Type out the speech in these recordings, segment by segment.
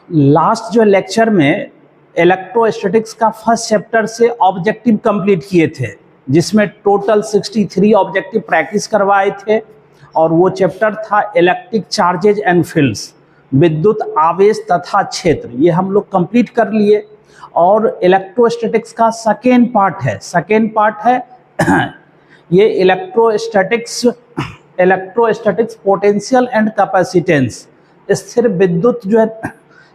Last जो lecture में electrostatics का फर्स्ट चैप्टर से ऑब्जेक्टिव कंप्लीट किए थे, जिसमें टोटल 63 ऑब्जेक्टिव प्रैक्टिस करवाए थे। और वो चैप्टर था इलेक्ट्रिक चार्जेज एंड फील्ड्स, विद्युत आवेश तथा क्षेत्र। ये हम लोग कंप्लीट कर लिए। और इलेक्ट्रोस्टैटिक्स का सेकेंड पार्ट है ये इलेक्ट्रोस्टैटिक्स पोटेंशियल एंड कैपेसिटेंस, स्थिर विद्युत जो है,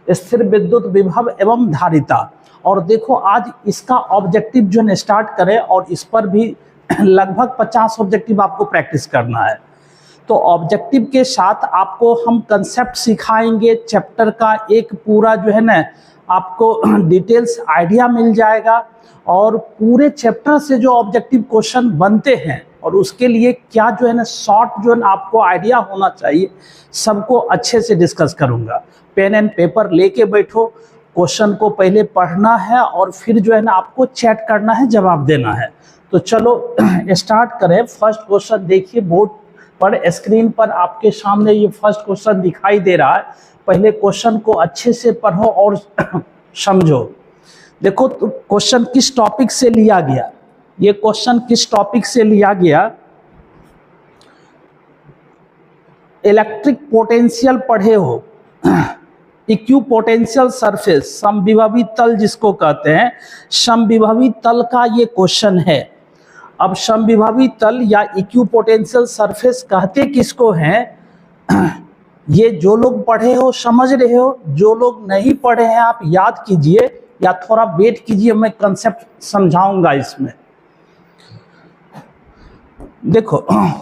स्थिर विद्युत विभव एवं धारिता। और देखो आज इसका ऑब्जेक्टिव जो है स्टार्ट करें, और इस पर भी लगभग 50 ऑब्जेक्टिव आपको प्रैक्टिस करना है। तो ऑब्जेक्टिव के साथ आपको हम कंसेप्ट सिखाएंगे, चैप्टर का एक पूरा जो है ना आपको डिटेल्स आइडिया मिल जाएगा, और पूरे चैप्टर से जो ऑब्जेक्टिव क्वेश्चन बनते हैं और उसके लिए क्या जो है ना शॉर्ट जो है ना आपको आइडिया होना चाहिए, सबको अच्छे से डिस्कस करूंगा। पेन एंड पेपर लेके बैठो, क्वेश्चन को पहले पढ़ना है और फिर जो है ना आपको चैट करना है, जवाब देना है। तो चलो स्टार्ट करें। फर्स्ट क्वेश्चन देखिए, बोर्ड पर स्क्रीन पर आपके सामने ये फर्स्ट क्वेश्चन दिखाई दे रहा है। पहले क्वेश्चन को अच्छे से पढ़ो और समझो। देखो तो क्वेश्चन किस टॉपिक से लिया गया, ये क्वेश्चन किस टॉपिक से लिया गया। इलेक्ट्रिक पोटेंशियल पढ़े हो, इक्विपोटेंशियल सरफेस, समविभवी तल जिसको कहते हैं, समविभवी तल का ये क्वेश्चन है। अब समविभवी तल या इक्विपोटेंशियल सरफेस कहते किसको हैं, ये जो लोग पढ़े हो समझ रहे हो, जो लोग नहीं पढ़े हैं आप याद कीजिए या थोड़ा वेट कीजिए, मैं कंसेप्ट समझाऊंगा इसमें। देखो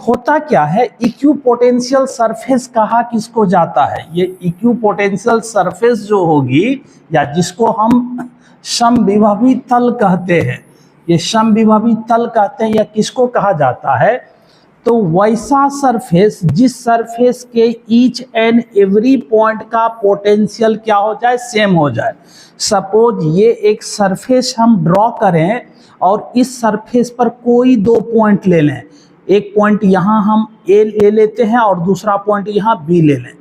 होता क्या है, इक्विपोटेंशियल सरफेस कहा किसको जाता है। ये इक्विपोटेंशियल सरफेस जो होगी, या जिसको हम समविभवी तल कहते हैं, ये समविभवी तल कहते हैं, या किसको कहा जाता है, तो वैसा सरफेस जिस सरफेस के ईच एंड एवरी पॉइंट का पोटेंशियल क्या हो जाए, सेम हो जाए। सपोज ये एक सरफेस हम ड्रॉ करें और इस सरफेस पर कोई दो पॉइंट ले लें, एक पॉइंट यहाँ हम ए ले लेते हैं और दूसरा पॉइंट यहाँ बी ले लें।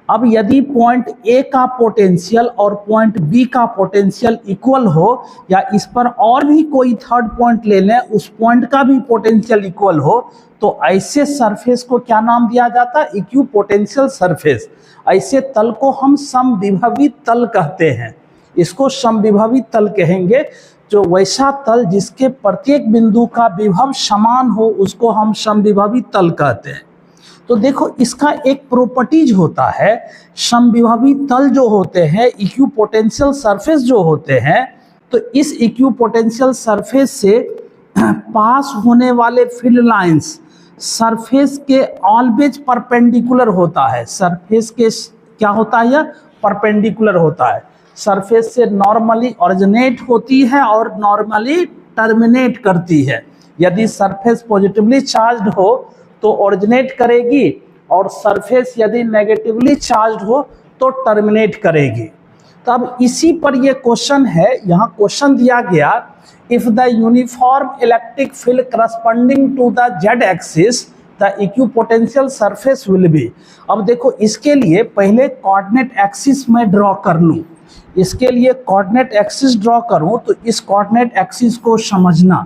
अब यदि पॉइंट ए का पोटेंशियल और पॉइंट बी का पोटेंशियल इक्वल हो, या इस पर और भी कोई थर्ड पॉइंट ले लें, उस पॉइंट का भी पोटेंशियल इक्वल हो, तो ऐसे सरफेस को क्या नाम दिया जाता है, इक्विपोटेंशियल सरफेस। ऐसे तल को हम समविभवी तल कहते हैं, इसको समविभवी तल कहेंगे। जो वैसा तल जिसके प्रत्येक बिंदु का विभव समान हो, उसको हम समविभवी तल कहते हैं। तो देखो इसका एक प्रॉपर्टीज होता है, समविभवी तल जो होते हैं, इक्विपोटेंशियल सरफेस जो होते हैं, तो इस इक्विपोटेंशियल सरफेस से पास होने वाले फील्ड लाइंस सरफेस के ऑलवेज परपेंडिकुलर होता है। सरफेस के क्या होता है, यह परपेंडिकुलर होता है। सरफेस से नॉर्मली ओरिजिनेट होती है और नॉर्मली टर्मिनेट करती है। यदि सरफेस पॉजिटिवली चार्ज्ड हो तो ओरिजिनेट करेगी, और सरफेस यदि नेगेटिवली चार्ज्ड हो तो टर्मिनेट करेगी। तो अब इसी पर ये क्वेश्चन है, यहाँ क्वेश्चन दिया गया, if the uniform electric field corresponding to the Z axis the equipotential surface will be. अब देखो इसके लिए पहले कोऑर्डिनेट एक्सिस में ड्रॉ कर लूँ, इसके लिए कोऑर्डिनेट एक्सिस ड्रॉ करूँ, तो इस कोऑर्डिनेट एक्सिस को समझना।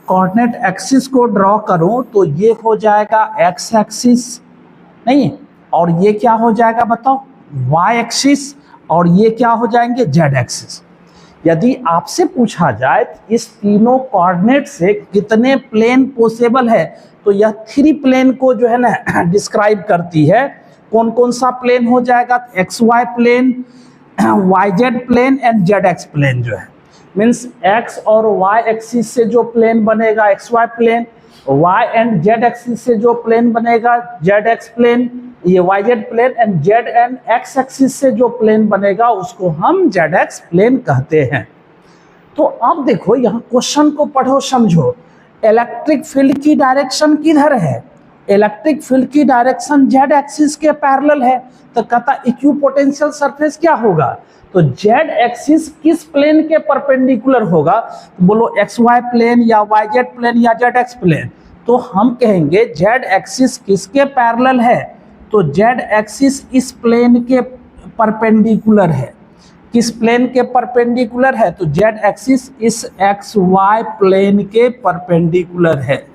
कोऑर्डिनेट एक्सिस को ड्रॉ करूं तो ये हो जाएगा एक्स एक्सिस, नहीं, और ये क्या हो जाएगा बताओ, वाई एक्सिस, और ये क्या हो जाएंगे, जेड एक्सिस। यदि आपसे पूछा जाए इस तीनों कोऑर्डिनेट से कितने प्लेन पॉसिबल है, तो यह 3 प्लेन को जो है ना डिस्क्राइब करती है। कौन कौन सा प्लेन हो जाएगा, X Y plane, Y Z plane and Z X plane जो है, मीन्स एक्स और वाई एक्सिस से जो प्लेन बनेगा X Y plane, Y and Z axis से जो प्लेन बनेगा जेड एक्स प्लेन, ये Y Z plane, and Z and X axis से जो प्लेन बनेगा उसको हम जेड एक्स प्लेन कहते हैं। तो अब देखो यहाँ क्वेश्चन को पढ़ो समझो, इलेक्ट्रिक फील्ड की डायरेक्शन किधर है, इलेक्ट्रिक फील्ड की डायरेक्शन जेड एक्सिस के पैरेलल है। तो कहता इक्विपोटेंशियल सरफेस क्या होगा, तो जेड एक्सिस किस प्लेन के परपेंडिकुलर होगा, तो बोलो एक्स वाई प्लेन या वाई जेड प्लेन या जेड एक्स प्लेन। तो हम कहेंगे जेड एक्सिस किसके पैरेलल है, तो जेड एक्सिस इस प्लेन के परपेंडिकुलर है, किस प्लेन के परपेंडिकुलर है, तो जेड एक्सिस इस एक्स वाई प्लेन के परपेंडिकुलर है।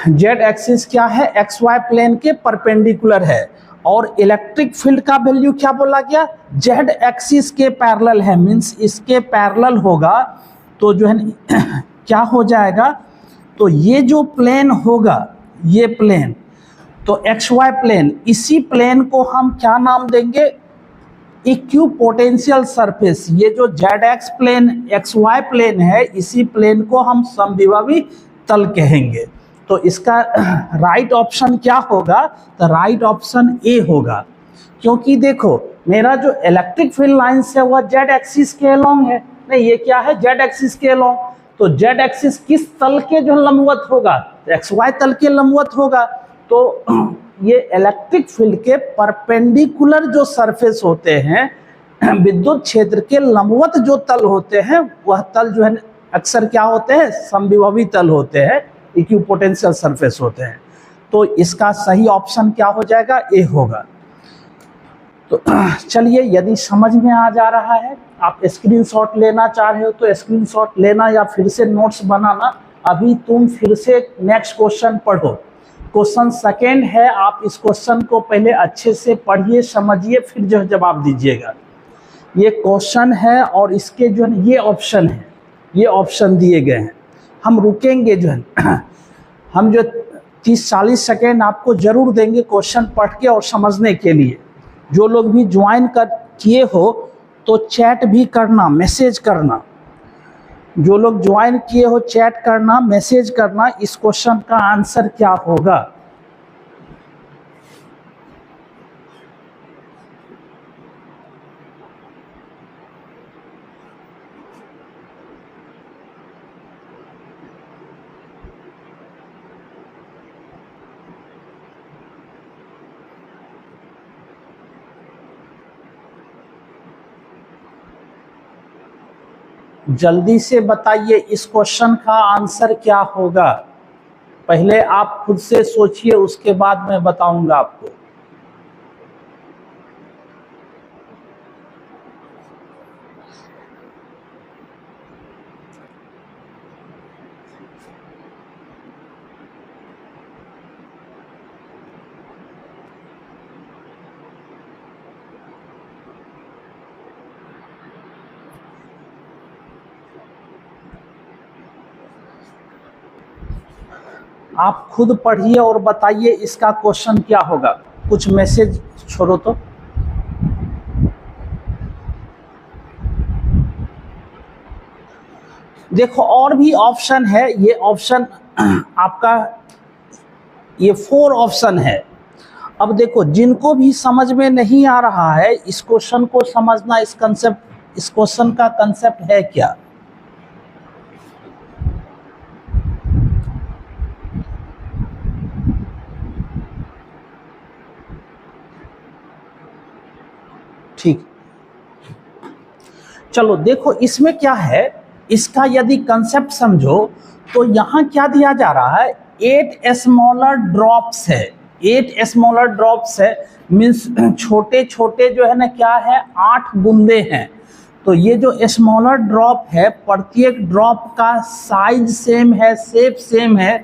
जेड एक्सिस क्या है, एक्स वाई प्लेन के परपेंडिकुलर है। और इलेक्ट्रिक फील्ड का वैल्यू क्या बोला गया, जेड एक्सिस के पैरेलल है, मींस इसके पैरेलल होगा, तो जो है क्या हो जाएगा, तो ये जो प्लेन होगा, ये प्लेन, तो एक्स वाई प्लेन, इसी प्लेन को हम क्या नाम देंगे, इक्विपोटेंशियल सरफेस। ये जो Z X plane X Y plane है, इसी प्लेन को हम समविभवी तल कहेंगे। तो इसका राइट ऑप्शन क्या होगा, तो राइट ऑप्शन ए होगा, क्योंकि देखो मेरा जो इलेक्ट्रिक फील्ड लाइंस है वह जेड एक्सिस के अलोंग है, नहीं ये क्या है, जेड एक्सिस के अलोंग, तो जेड एक्सिस किस तल के जो लंबवत होगा, एक्स वाई तल के लंबवत होगा। तो ये इलेक्ट्रिक फील्ड के परपेंडिकुलर जो सरफेस होते हैं, विद्युत क्षेत्र के लंबवत जो तल होते हैं, वह तल जो है अक्सर क्या होते हैं, समविभवी तल होते हैं, इक्विपोटेंशियल सरफेस होते हैं। तो इसका सही ऑप्शन क्या हो जाएगा, ए होगा। तो चलिए, यदि समझ में आ जा रहा है, आप स्क्रीनशॉट लेना चाह रहे हो तो स्क्रीनशॉट लेना या फिर से नोट्स बनाना। अभी तुम फिर से नेक्स्ट क्वेश्चन पढ़ो, क्वेश्चन सेकेंड है, आप इस क्वेश्चन को पहले अच्छे से पढ़िए, समझिए, फिर जो जवाब दीजिएगा। ये क्वेश्चन है और इसके जो है ये ऑप्शन है, ये ऑप्शन दिए गए हैं। हम रुकेंगे जो है, हम जो 30-40 सेकेंड आपको जरूर देंगे क्वेश्चन पढ़ के और समझने के लिए। जो लोग भी ज्वाइन कर किए हो तो चैट भी करना, मैसेज करना, जो लोग ज्वाइन किए हो चैट करना, मैसेज करना, इस क्वेश्चन का आंसर क्या होगा। जल्दी से बताइए इस क्वेश्चन का आंसर क्या होगा। पहले आप खुद से सोचिए, उसके बाद मैं बताऊंगा आपको। आप खुद पढ़िए और बताइए इसका क्वेश्चन क्या होगा। कुछ मैसेज छोड़ो तो। देखो और भी ऑप्शन है, ये ऑप्शन आपका ये 4 ऑप्शन है। अब देखो जिनको भी समझ में नहीं आ रहा है इस क्वेश्चन को समझना, इस कंसेप्ट, इस क्वेश्चन का कंसेप्ट है क्या। ठीक, चलो देखो इसमें क्या है, इसका यदि कंसेप्ट समझो तो यहाँ क्या दिया जा रहा है, 8 स्मॉलर ड्रॉप्स है, 8 स्मॉलर ड्रॉप्स है, मीन्स छोटे छोटे जो है ना क्या है, 8 बूंदे हैं। तो ये जो स्मॉलर ड्रॉप है, प्रत्येक ड्रॉप का साइज सेम है, शेप सेम है,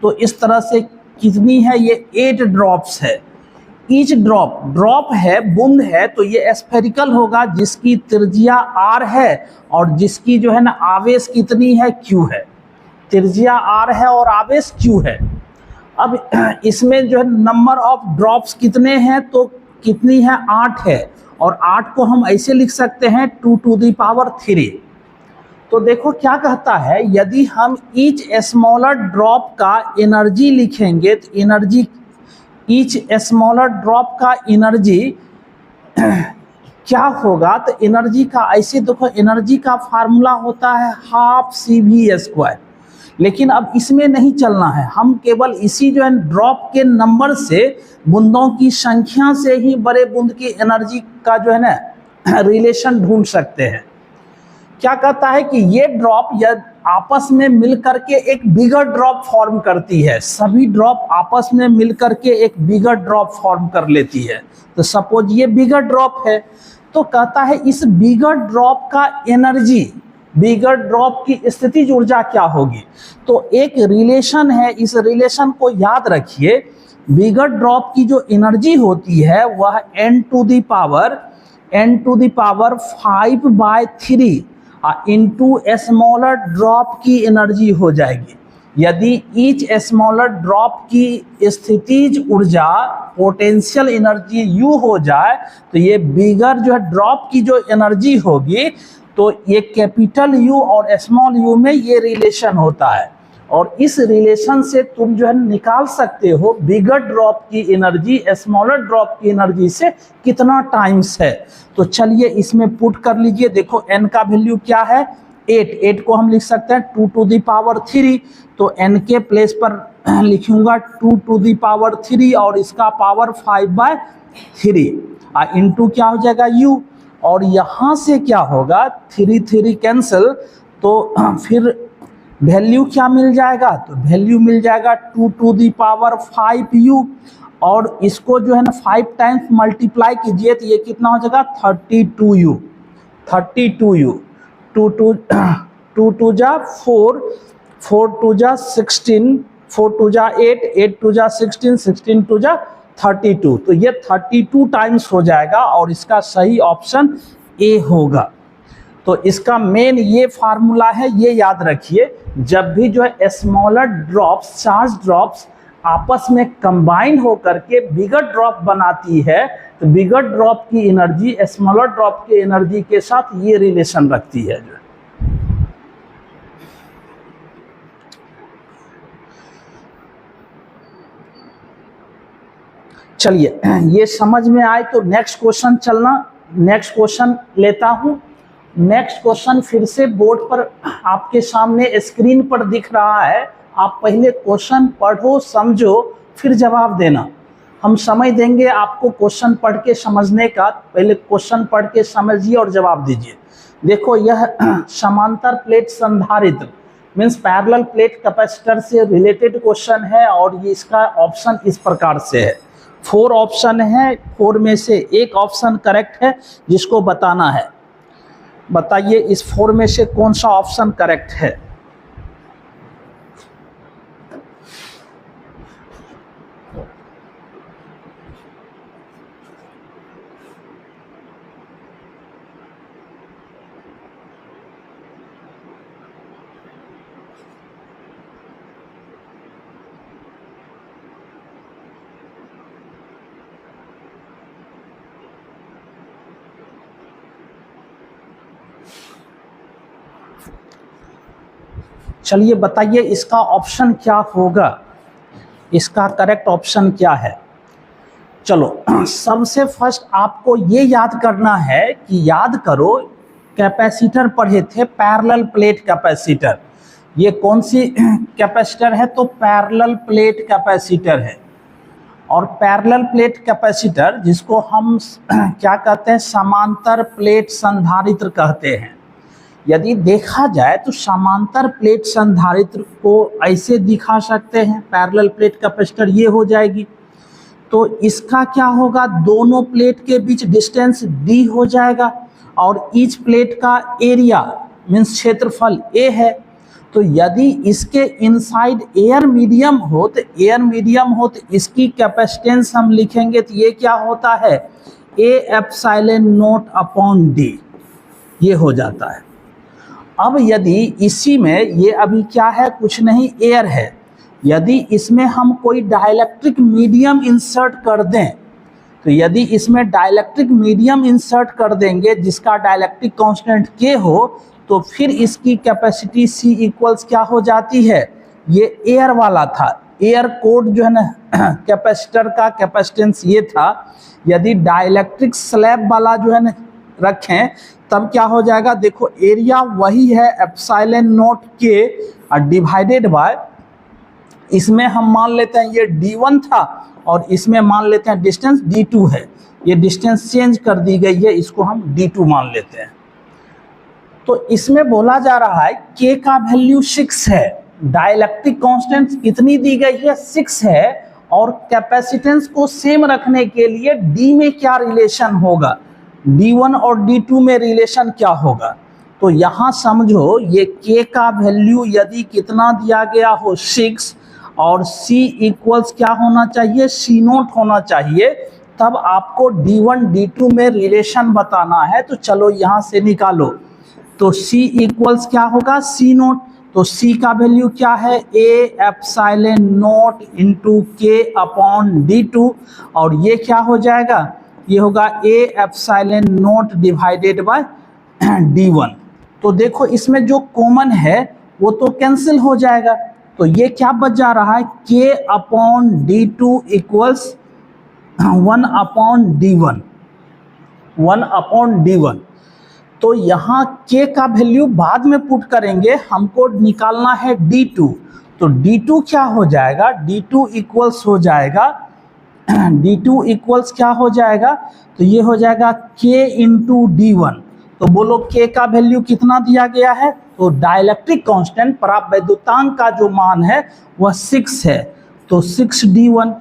तो इस तरह से कितनी है, ये 8 ड्रॉप्स है। ईच ड्रॉप है, बूंद है, तो ये स्फेरिकल होगा, जिसकी त्रिज्या r है और जिसकी जो है ना आवेश कितनी है, q है। त्रिज्या r है और आवेश q है। अब इसमें जो है नंबर ऑफ ड्रॉप्स कितने हैं, तो कितनी है, 8 है, और 8 को हम ऐसे लिख सकते हैं 2 to the power 3। तो देखो क्या कहता है, यदि हम ईच स्मॉलर ड्रॉप का एनर्जी लिखेंगे तो एनर्जी, ईच स्मॉलर ड्रॉप का एनर्जी क्या होगा, तो एनर्जी का ऐसे देखो, एनर्जी का फार्मूला होता है ½ CV²। लेकिन अब इसमें नहीं चलना है, हम केवल इसी जो है ड्रॉप के नंबर से, बूंदों की संख्या से ही बड़े बूंद की एनर्जी का जो है ना रिलेशन ढूंढ सकते हैं। क्या कहता है कि ये ड्रॉप आपस में मिल करके एक बिगर ड्रॉप फॉर्म करती है, सभी ड्रॉप आपस में मिल करके एक बिगर ड्रॉप फॉर्म कर लेती है। तो सपोज ये बिगर ड्रॉप है, तो कहता है इस बिगर ड्रॉप का एनर्जी, बिगर ड्रॉप की स्थितिज ऊर्जा क्या होगी। तो एक रिलेशन है, इस रिलेशन को याद रखिए। बिगर ड्रॉप की जो एनर्जी होती है वह n to the power 5/3 into smaller drop की एनर्जी हो जाएगी। यदि ईच स्मॉलर ड्रॉप की स्थितिज ऊर्जा पोटेंशियल एनर्जी U हो जाए, तो ये बिगर जो है ड्रॉप की जो एनर्जी होगी, तो ये कैपिटल U और स्मॉल u में ये रिलेशन होता है। और इस रिलेशन से तुम जो है निकाल सकते हो बिगर ड्रॉप की एनर्जी स्मॉलर ड्रॉप की एनर्जी से कितना टाइम्स है। तो चलिए इसमें पुट कर लीजिए। देखो n का वैल्यू क्या है, 8 को हम लिख सकते हैं 2 टू द पावर 3, तो n के प्लेस पर लिखूंगा 2 टू द पावर 3 और इसका पावर 5/3 इंटू क्या हो जाएगा u, और यहाँ से क्या होगा 3 कैंसिल, तो फिर वैल्यू क्या मिल जाएगा, तो वैल्यू मिल जाएगा 2 टू द पावर 5u, और इसको जो है ना 5 टाइम्स मल्टीप्लाई कीजिए तो ये कितना हो जाएगा 32u। 2 टू जा 4, 4 टू जा 16, 4 टू जा 8, 8 टू जा 16, 16 टू जा 32, तो ये 32 टाइम्स हो जाएगा और इसका सही ऑप्शन ए होगा। तो इसका मेन ये फार्मूला है, ये याद रखिए। जब भी जो है स्मॉलर ड्रॉप्स, चार्ज ड्रॉप्स आपस में कंबाइन होकर के बिगर ड्रॉप बनाती है, तो बिगर ड्रॉप की एनर्जी स्मॉलर ड्रॉप की एनर्जी के साथ ये रिलेशन रखती है। जो चलिए ये समझ में आए तो नेक्स्ट क्वेश्चन चलना, नेक्स्ट क्वेश्चन लेता हूं। नेक्स्ट क्वेश्चन फिर से बोर्ड पर आपके सामने स्क्रीन पर दिख रहा है। आप पहले क्वेश्चन पढ़ो, समझो, फिर जवाब देना। हम समय देंगे आपको क्वेश्चन पढ़ के समझने का। पहले क्वेश्चन पढ़ के समझिए और जवाब दीजिए। देखो यह समांतर प्लेट संधारित्र मीन्स पैरेलल प्लेट कैपेसिटर से रिलेटेड क्वेश्चन है और ये इसका ऑप्शन इस प्रकार से है। 4 ऑप्शन है, 4 में से एक ऑप्शन करेक्ट है जिसको बताना है। बताइए इस 4 में से कौन सा ऑप्शन करेक्ट है। चलिए बताइए इसका ऑप्शन क्या होगा, इसका करेक्ट ऑप्शन क्या है। चलो सबसे फर्स्ट आपको ये याद करना है कि याद करो कैपेसिटर पढ़े थे, पैरेलल प्लेट कैपेसिटर। ये कौन सी कैपेसिटर है, तो पैरेलल प्लेट कैपेसिटर है। और पैरेलल प्लेट कैपेसिटर जिसको हम क्या कहते हैं, समांतर प्लेट संधारित्र कहते हैं। यदि देखा जाए तो समांतर प्लेट संधारित्र को ऐसे दिखा सकते हैं, पैरेलल प्लेट कैपेसिटर ये हो जाएगी। तो इसका क्या होगा, दोनों प्लेट के बीच डिस्टेंस d हो जाएगा और ईच प्लेट का एरिया मीन्स क्षेत्रफल a है। तो यदि इसके इनसाइड एयर मीडियम हो तो इसकी कैपेसिटेंस हम लिखेंगे तो ये क्या होता है, A/0/d ये हो जाता है। अब यदि इसी में ये अभी क्या है, कुछ नहीं एयर है, यदि इसमें हम कोई डाइलेक्ट्रिक मीडियम इंसर्ट कर दें, तो यदि इसमें डाइलेक्ट्रिक मीडियम इंसर्ट कर देंगे जिसका डाइलेक्ट्रिक कांस्टेंट K हो, तो फिर इसकी कैपेसिटी C इक्वल्स क्या हो जाती है, ये एयर वाला था, एयर कोड जो है ना कैपेसिटर का कैपेसिटेंस ये था। यदि डाइलेक्ट्रिक स्लैब वाला जो है ना रखें तब क्या हो जाएगा, देखो एरिया वही है ε0K और डिवाइडेड बाय, इसमें हम मान लेते हैं ये d1 था और इसमें मान लेते हैं डिस्टेंस d2 है। ये डिस्टेंस चेंज कर दी गई है, इसको हम d2 मान लेते हैं। तो इसमें बोला जा रहा है k का वैल्यू 6 है, डाइलेक्ट्रिक कांस्टेंट कितनी दी गई है 6 है, और कैपेसिटेंस को सेम रखने के लिए d में क्या रिलेशन होगा, d1 और d2 में रिलेशन क्या होगा। तो यहां समझो ये k का वैल्यू यदि कितना दिया गया हो 6 और c इक्वल्स क्या होना चाहिए c0 होना चाहिए, तब आपको d1 d2 में रिलेशन बताना है। तो चलो यहां से निकालो, तो c इक्वल्स क्या होगा c0, तो c का वैल्यू क्या है a epsilon not into k upon d2, और ये क्या हो जाएगा, ये होगा a epsilon not divided by d1। तो देखो इसमें जो कॉमन है वो तो कैंसिल हो जाएगा, तो ये क्या बच जा रहा है k upon d2 equals 1 upon d1, 1 upon d1। तो यहाँ k का वैल्यू बाद में पुट करेंगे, हमको निकालना है d2, तो d2 क्या हो जाएगा, d2 इक्वल्स हो जाएगा d2 इक्वल्स क्या हो जाएगा, तो ये हो जाएगा k इंटू d1। तो बोलो k का वैल्यू कितना दिया गया है, तो डाइलेक्ट्रिक कांस्टेंट परावैद्युतांक का जो मान है वह 6 है, तो 6d1।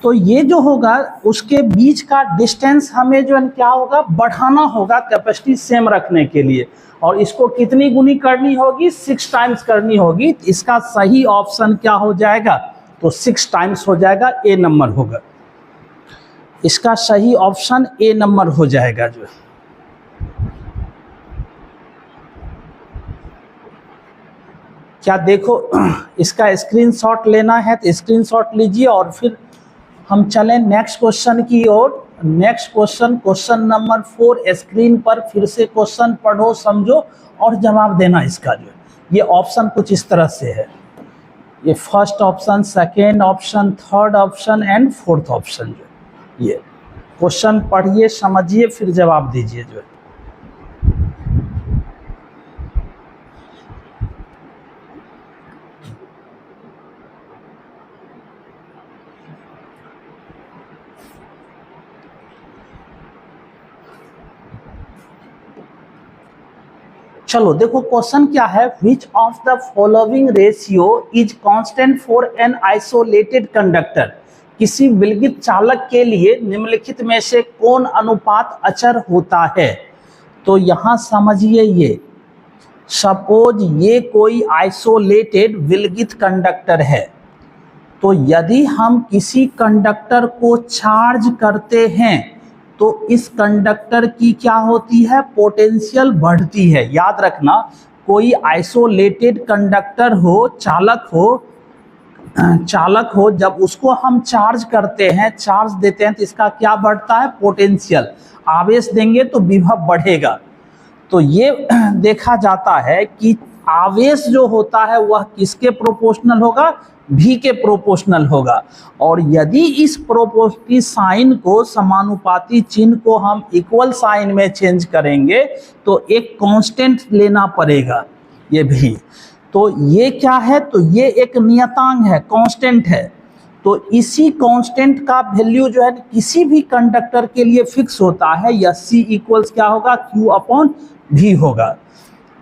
तो ये जो होगा उसके बीच का डिस्टेंस हमें जो है क्या होगा बढ़ाना होगा कैपेसिटी सेम रखने के लिए, और इसको कितनी गुनी करनी होगी 6 टाइम्स करनी होगी। इसका सही ऑप्शन क्या हो जाएगा, तो 6 टाइम्स हो जाएगा, ए नंबर होगा, इसका सही ऑप्शन ए नंबर हो जाएगा। जो क्या देखो इसका स्क्रीनशॉट लेना है तो स्क्रीनशॉट लीजिए, और फिर हम चलें नेक्स्ट क्वेश्चन की ओर। Next question, question number 4, screen पर फिर से क्वेश्चन पढ़ो, समझो और जवाब देना इसका। जो ये ऑप्शन कुछ इस तरह से है, ये first option, second option, third option and fourth option. जो ये क्वेश्चन पढ़िए, समझिए, फिर जवाब दीजिए। जो चलो देखो क्वेश्चन क्या है, which of the following ratio is constant for an isolated conductor. किसी विलगित चालक के लिए निम्नलिखित में से कौन अनुपात अचर होता है। तो यहां समझिए, ये सपोज ये कोई आइसोलेटेड विलगित कंडक्टर है, तो यदि हम किसी कंडक्टर को चार्ज करते हैं तो इस कंडक्टर की क्या होती है, पोटेंशियल बढ़ती है। याद रखना, कोई आइसोलेटेड कंडक्टर हो, चालक हो, जब उसको हम चार्ज करते हैं, चार्ज देते हैं, तो इसका क्या बढ़ता है, पोटेंशियल। आवेश देंगे तो विभव बढ़ेगा। तो ये देखा जाता है कि आवेश जो होता है वह किसके प्रोपोर्शनल होगा, v के प्रोपोर्शनल होगा। और यदि इस प्रोपोर्शनल साइन को, समानुपाती चिन्ह को हम इक्वल साइन में चेंज करेंगे तो एक कांस्टेंट लेना पड़ेगा, ये भी। तो ये क्या है, तो ये एक नियतांक है, कांस्टेंट है। तो इसी कांस्टेंट का वैल्यू जो है किसी भी कंडक्टर के लिए फिक्स होता है, या c इक्वल्स क्या होगा, q अपॉन v होगा।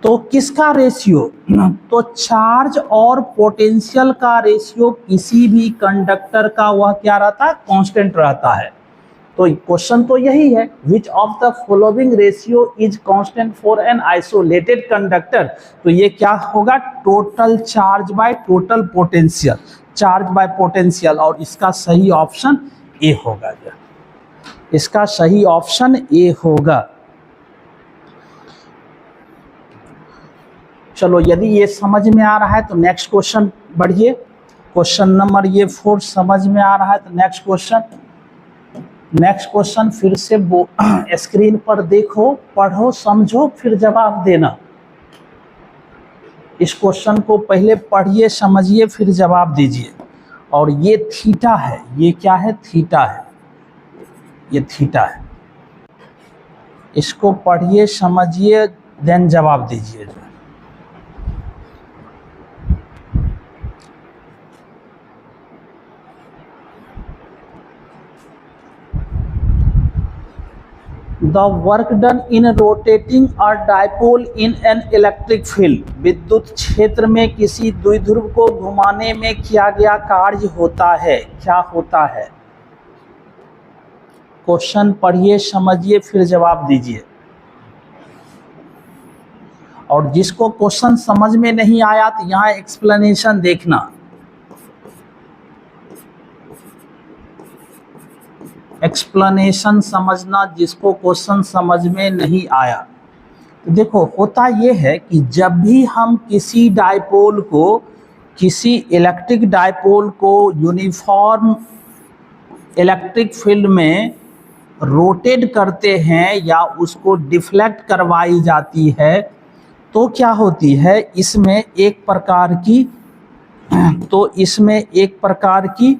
तो किसका रेशियो, तो चार्ज और पोटेंशियल का रेशियो किसी भी कंडक्टर का वह क्या रहता है, कांस्टेंट रहता है। तो क्वेश्चन तो यही है, which of the following ratio is constant for an isolated conductor. तो ये क्या होगा, total charge by total potential, charge by potential, और इसका सही ऑप्शन ए होगा। इसका सही ऑप्शन ए होगा। चलो यदि ये समझ में आ रहा है तो नेक्स्ट क्वेश्चन बढ़िए। क्वेश्चन नंबर ये 4 समझ में आ रहा है तो नेक्स्ट क्वेश्चन फिर से स्क्रीन पर देखो, पढ़ो, समझो, फिर जवाब देना। इस क्वेश्चन को पहले पढ़िए, समझिए, फिर जवाब दीजिए। और ये थीटा है, ये क्या है, थीटा है, ये थीटा है। इसको पढ़िए, समझिए, देन जवाब दीजिए। The work done in rotating a dipole in an electric field, विद्युत क्षेत्र में किसी द्विध्रुव को घुमाने में किया गया कार्य होता है, क्या होता है? क्वेश्चन पढ़िए, समझिए, फिर जवाब दीजिए। और जिसको क्वेश्चन समझ में नहीं आया तो यहाँ एक्सप्लेनेशन देखना, एक्सप्लेनेशन समझना, जिसको क्वेश्चन समझ में नहीं आया। तो देखो होता ये है कि जब भी हम किसी डायपोल को, किसी इलेक्ट्रिक डायपोल को यूनिफॉर्म इलेक्ट्रिक फील्ड में रोटेट करते हैं या उसको डिफ्लेक्ट करवाई जाती है, तो क्या होती है, इसमें एक प्रकार की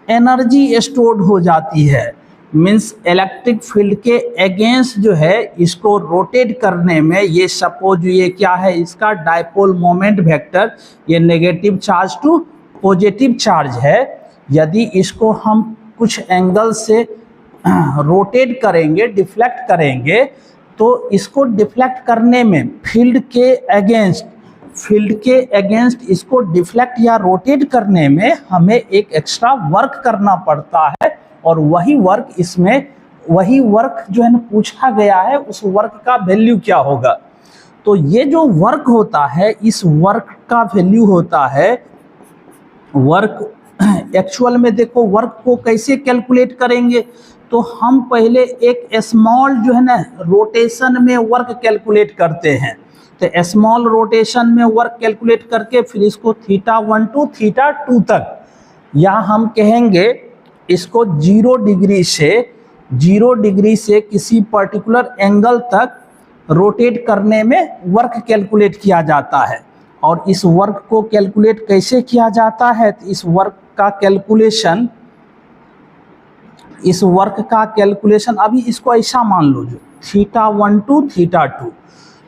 एनर्जी स्टोर्ड हो जाती है। मीन्स इलेक्ट्रिक फील्ड के अगेंस्ट जो है इसको रोटेट करने में, ये सपोज ये क्या है, इसका डायपोल मोमेंट वेक्टर, ये negative charge to positive charge है। यदि इसको हम कुछ एंगल से रोटेट करेंगे, डिफ्लेक्ट करेंगे, तो इसको डिफ्लेक्ट करने में फील्ड के अगेंस्ट इसको डिफ्लेक्ट या रोटेट करने में हमें एक एक्स्ट्रा वर्क करना पड़ता है। और वही वर्क जो है ना पूछा गया है, उस वर्क का वैल्यू क्या होगा। तो ये जो वर्क होता है, इस वर्क का वैल्यू होता है, वर्क एक्चुअल में देखो वर्क को कैसे कैलकुलेट करेंगे, तो हम पहले एक स्मॉल जो है ना रोटेशन में वर्क कैलकुलेट करते हैं। तो स्मॉल रोटेशन में वर्क कैलकुलेट करके फिर इसको θ1 टू θ2 तक, या हम कहेंगे इसको 0 डिग्री से किसी पर्टिकुलर एंगल तक रोटेट करने में वर्क कैलकुलेट किया जाता है। और इस वर्क को कैलकुलेट कैसे किया जाता है, तो इस वर्क का कैलकुलेशन अभी इसको ऐसा मान लो, जो θ1 टू θ2,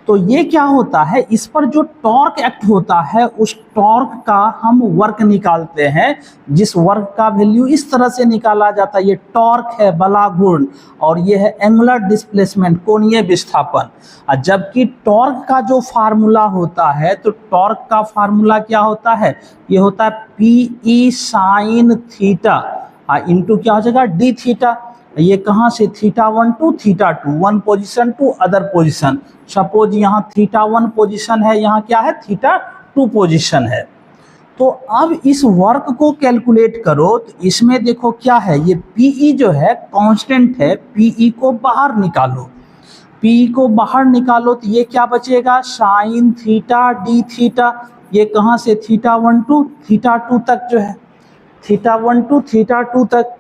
तो ये क्या होता है, इस पर जो टॉर्क एक्ट होता है उस टॉर्क का हम वर्क निकालते हैं, जिस वर्क का वैल्यू इस तरह से निकाला जाता है। ये टॉर्क है बला गुण, और ये है एंगुलर डिस्प्लेसमेंट, कोणीय विस्थापन। जबकि टॉर्क का जो फार्मूला होता है, तो टॉर्क का फार्मूला क्या होता है, ये होता है PE sin थीटा इंटू क्या हो जाएगा d थीटा। ये कहाँ से, θ1 to θ2, one position to other position. Suppose यहाँ θ1 पोजीशन है, यहाँ क्या है, θ2 पोजीशन है। तो अब इस वर्क को कैलकुलेट करो, तो इसमें देखो क्या है, ये PE जो है कांस्टेंट है, PE को बाहर निकालो, तो ये क्या बचेगा, साइन थीटा d थीटा। ये कहाँ से, θ1 टू θ2 तक जो है, θ1 टू θ2 तक।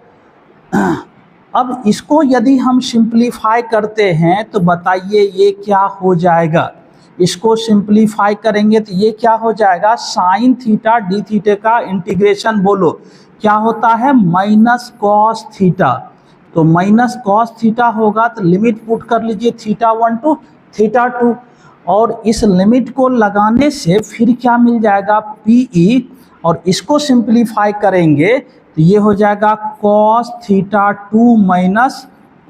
अब इसको यदि हम सिंप्लीफाई करते हैं तो बताइए ये क्या हो जाएगा। इसको सिंप्लीफाई करेंगे तो ये क्या हो जाएगा, साइन थीटा d थीटा का इंटीग्रेशन बोलो क्या होता है, माइनस कॉस थीटा। तो माइनस कॉस थीटा होगा, तो लिमिट पुट कर लीजिए θ1 टू θ2, और इस लिमिट को लगाने से फिर क्या मिल जाएगा, PE, और इसको सिंप्लीफाई करेंगे तो ये हो जाएगा cos θ2 माइनस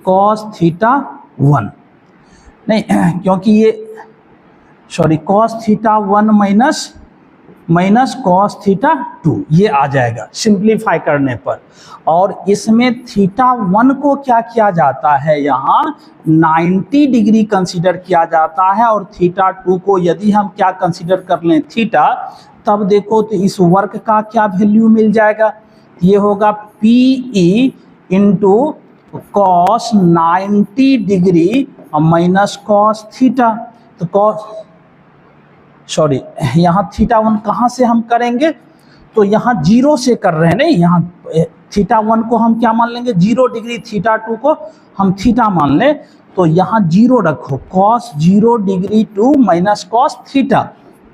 cos θ1, नहीं क्योंकि ये cos θ1 माइनस cos θ2, ये आ जाएगा सिंप्लीफाई करने पर। और इसमें θ1 को क्या किया जाता है, यहाँ 90 डिग्री कंसीडर किया जाता है, और θ2 को यदि हम क्या कंसीडर कर लें, थीटा, तब देखो तो इस वर्क का क्या वैल्यू मिल जाएगा, ये होगा PE into cos 90 degree minus cos theta. तो यहाँ θ1 कहाँ से हम करेंगे, तो यहाँ 0 से कर रहे हैं, नहीं यहाँ θ1 को हम क्या मान लेंगे, 0 डिग्री, θ2 को हम थीटा मान लें, तो यहाँ 0 रखो, cos 0 degree to minus cos theta,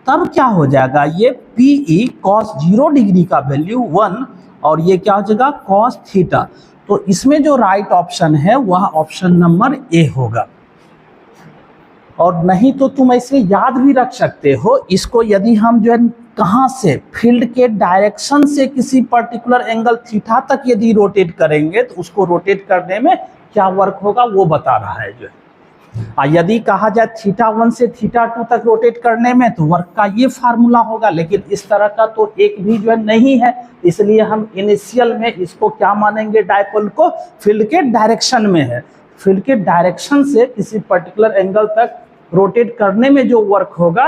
तब क्या हो जाएगा, ये PE कॉस 0 डिग्री का वैल्यू 1, और ये क्या हो जाएगा कॉस थीटा। तो इसमें जो राइट ऑप्शन है वह ऑप्शन नंबर ए होगा। और नहीं तो तुम ऐसे याद भी रख सकते हो इसको, यदि हम जो है कहाँ से, फील्ड के डायरेक्शन से किसी पर्टिकुलर एंगल थीटा तक यदि रोटेट करेंगे तो उसको रोटेट करने में क्या वर्क होगा वो बता रहा है जो है। यदि कहा जाए θ1 से θ2 तक रोटेट करने में तो वर्क का ये फार्मूला होगा, लेकिन इस तरह का तो एक भी जो है नहीं है, इसलिए हम इनिशियल में इसको क्या मानेंगे, डायपोल को फील्ड के डायरेक्शन में है। फील्ड के डायरेक्शन से किसी पर्टिकुलर एंगल तक रोटेट करने में जो वर्क होगा,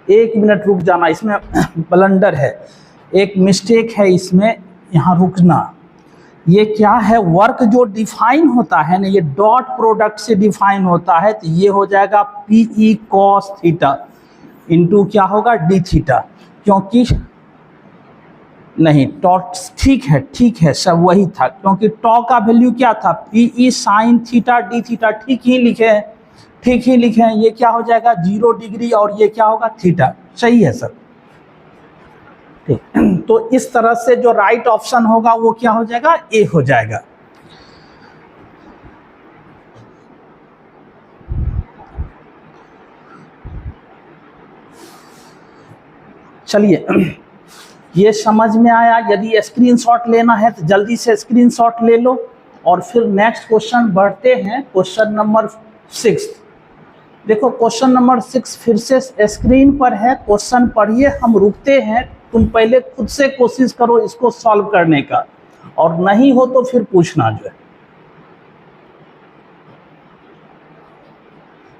1 मिनट रुक जाना, इसमें ब्लंडर है, एक मिस्टेक है इसमें, यहाँ रुकना। ये क्या है, वर्क जो डिफाइन होता है ना, ये डॉट प्रोडक्ट से डिफाइन होता है, तो ये हो जाएगा PE cos थीटा इंटू क्या होगा d थीटा, क्योंकि नहीं टॉट ठीक है सब वही था, क्योंकि टॉ का वैल्यू क्या था, PE sin theta d theta, ठीक ही लिखे हैं। ये क्या हो जाएगा 0 डिग्री और ये क्या होगा थीटा, सही है सर, ठीक। तो इस तरह से जो राइट ऑप्शन होगा वो क्या हो जाएगा, ए हो जाएगा। चलिए ये समझ में आया। यदि स्क्रीनशॉट लेना है तो जल्दी से स्क्रीनशॉट ले लो और फिर नेक्स्ट क्वेश्चन बढ़ते हैं, क्वेश्चन नंबर 6। देखो क्वेश्चन नंबर 6 फिर से स्क्रीन पर है, क्वेश्चन पढ़िए, हम रुकते हैं, तुम पहले खुद से कोशिश करो इसको सॉल्व करने का, और नहीं हो तो फिर पूछना जो है।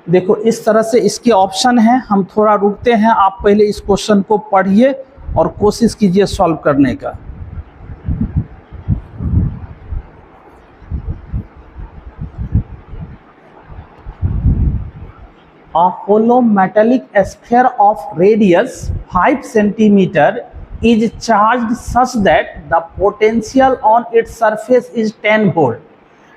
देखो इस तरह से इसके ऑप्शन हैं, हम थोड़ा रुकते हैं, आप पहले इस क्वेश्चन को पढ़िए और कोशिश कीजिए सॉल्व करने का। A hollow metallic sphere of radius 5 centimeter is charged such that the potential on its surface is 10 volt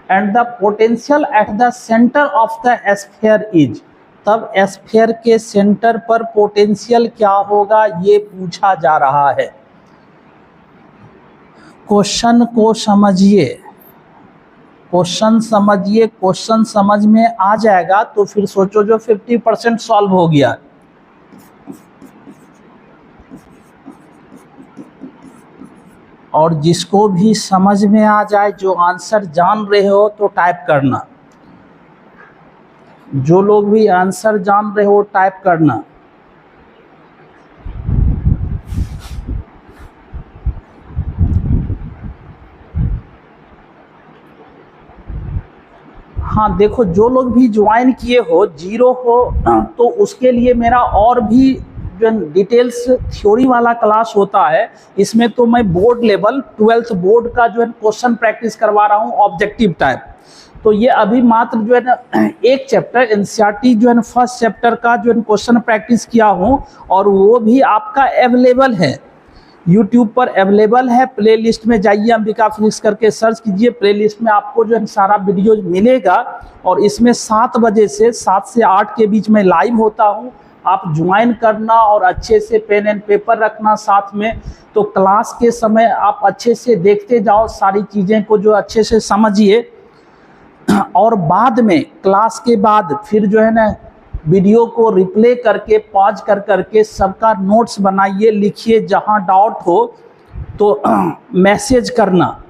and the potential at the center of the sphere is। तब स्फीयर के centre पर potential क्या होगा ये पूछा जा रहा है। क्वेश्चन को समझिए, क्वेश्चन समझ में आ जाएगा तो फिर सोचो जो 50% सॉल्व हो गया। और जिसको भी समझ में आ जाए, जो आंसर जान रहे हो तो टाइप करना, जो लोग भी आंसर जान रहे हो टाइप करना। हाँ देखो, जो लोग भी ज्वाइन किए हो, 0 हो तो उसके लिए मेरा और भी जो डिटेल्स थ्योरी वाला क्लास होता है, इसमें तो मैं बोर्ड लेवल 12th बोर्ड का जो है क्वेश्चन प्रैक्टिस करवा रहा हूँ ऑब्जेक्टिव टाइप। तो ये अभी मात्र जो है ना एक चैप्टर NCERT जो है ना फर्स्ट चैप्टर का जो है क्वेश्चन प्रैक्टिस किया हूँ, और वो भी आपका अवेलेबल है, यूट्यूब पर अवेलेबल है। प्ले लिस्ट में जाइए, अंबिका फिजिक्स करके सर्च कीजिए, प्ले लिस्ट में आपको जो है सारा वीडियो मिलेगा। और इसमें 7 बजे से 7 से 8 के बीच में लाइव होता हूँ, आप ज्वाइन करना और अच्छे से पेन एंड पेपर रखना साथ में। तो क्लास के समय आप अच्छे से देखते जाओ, सारी चीज़ें को जो अच्छे से समझिए, और बाद में क्लास के बाद फिर जो है ना वीडियो को रिप्ले करके पॉज कर करके सबका नोट्स बनाइए, लिखिए, जहां डाउट हो तो मैसेज करना,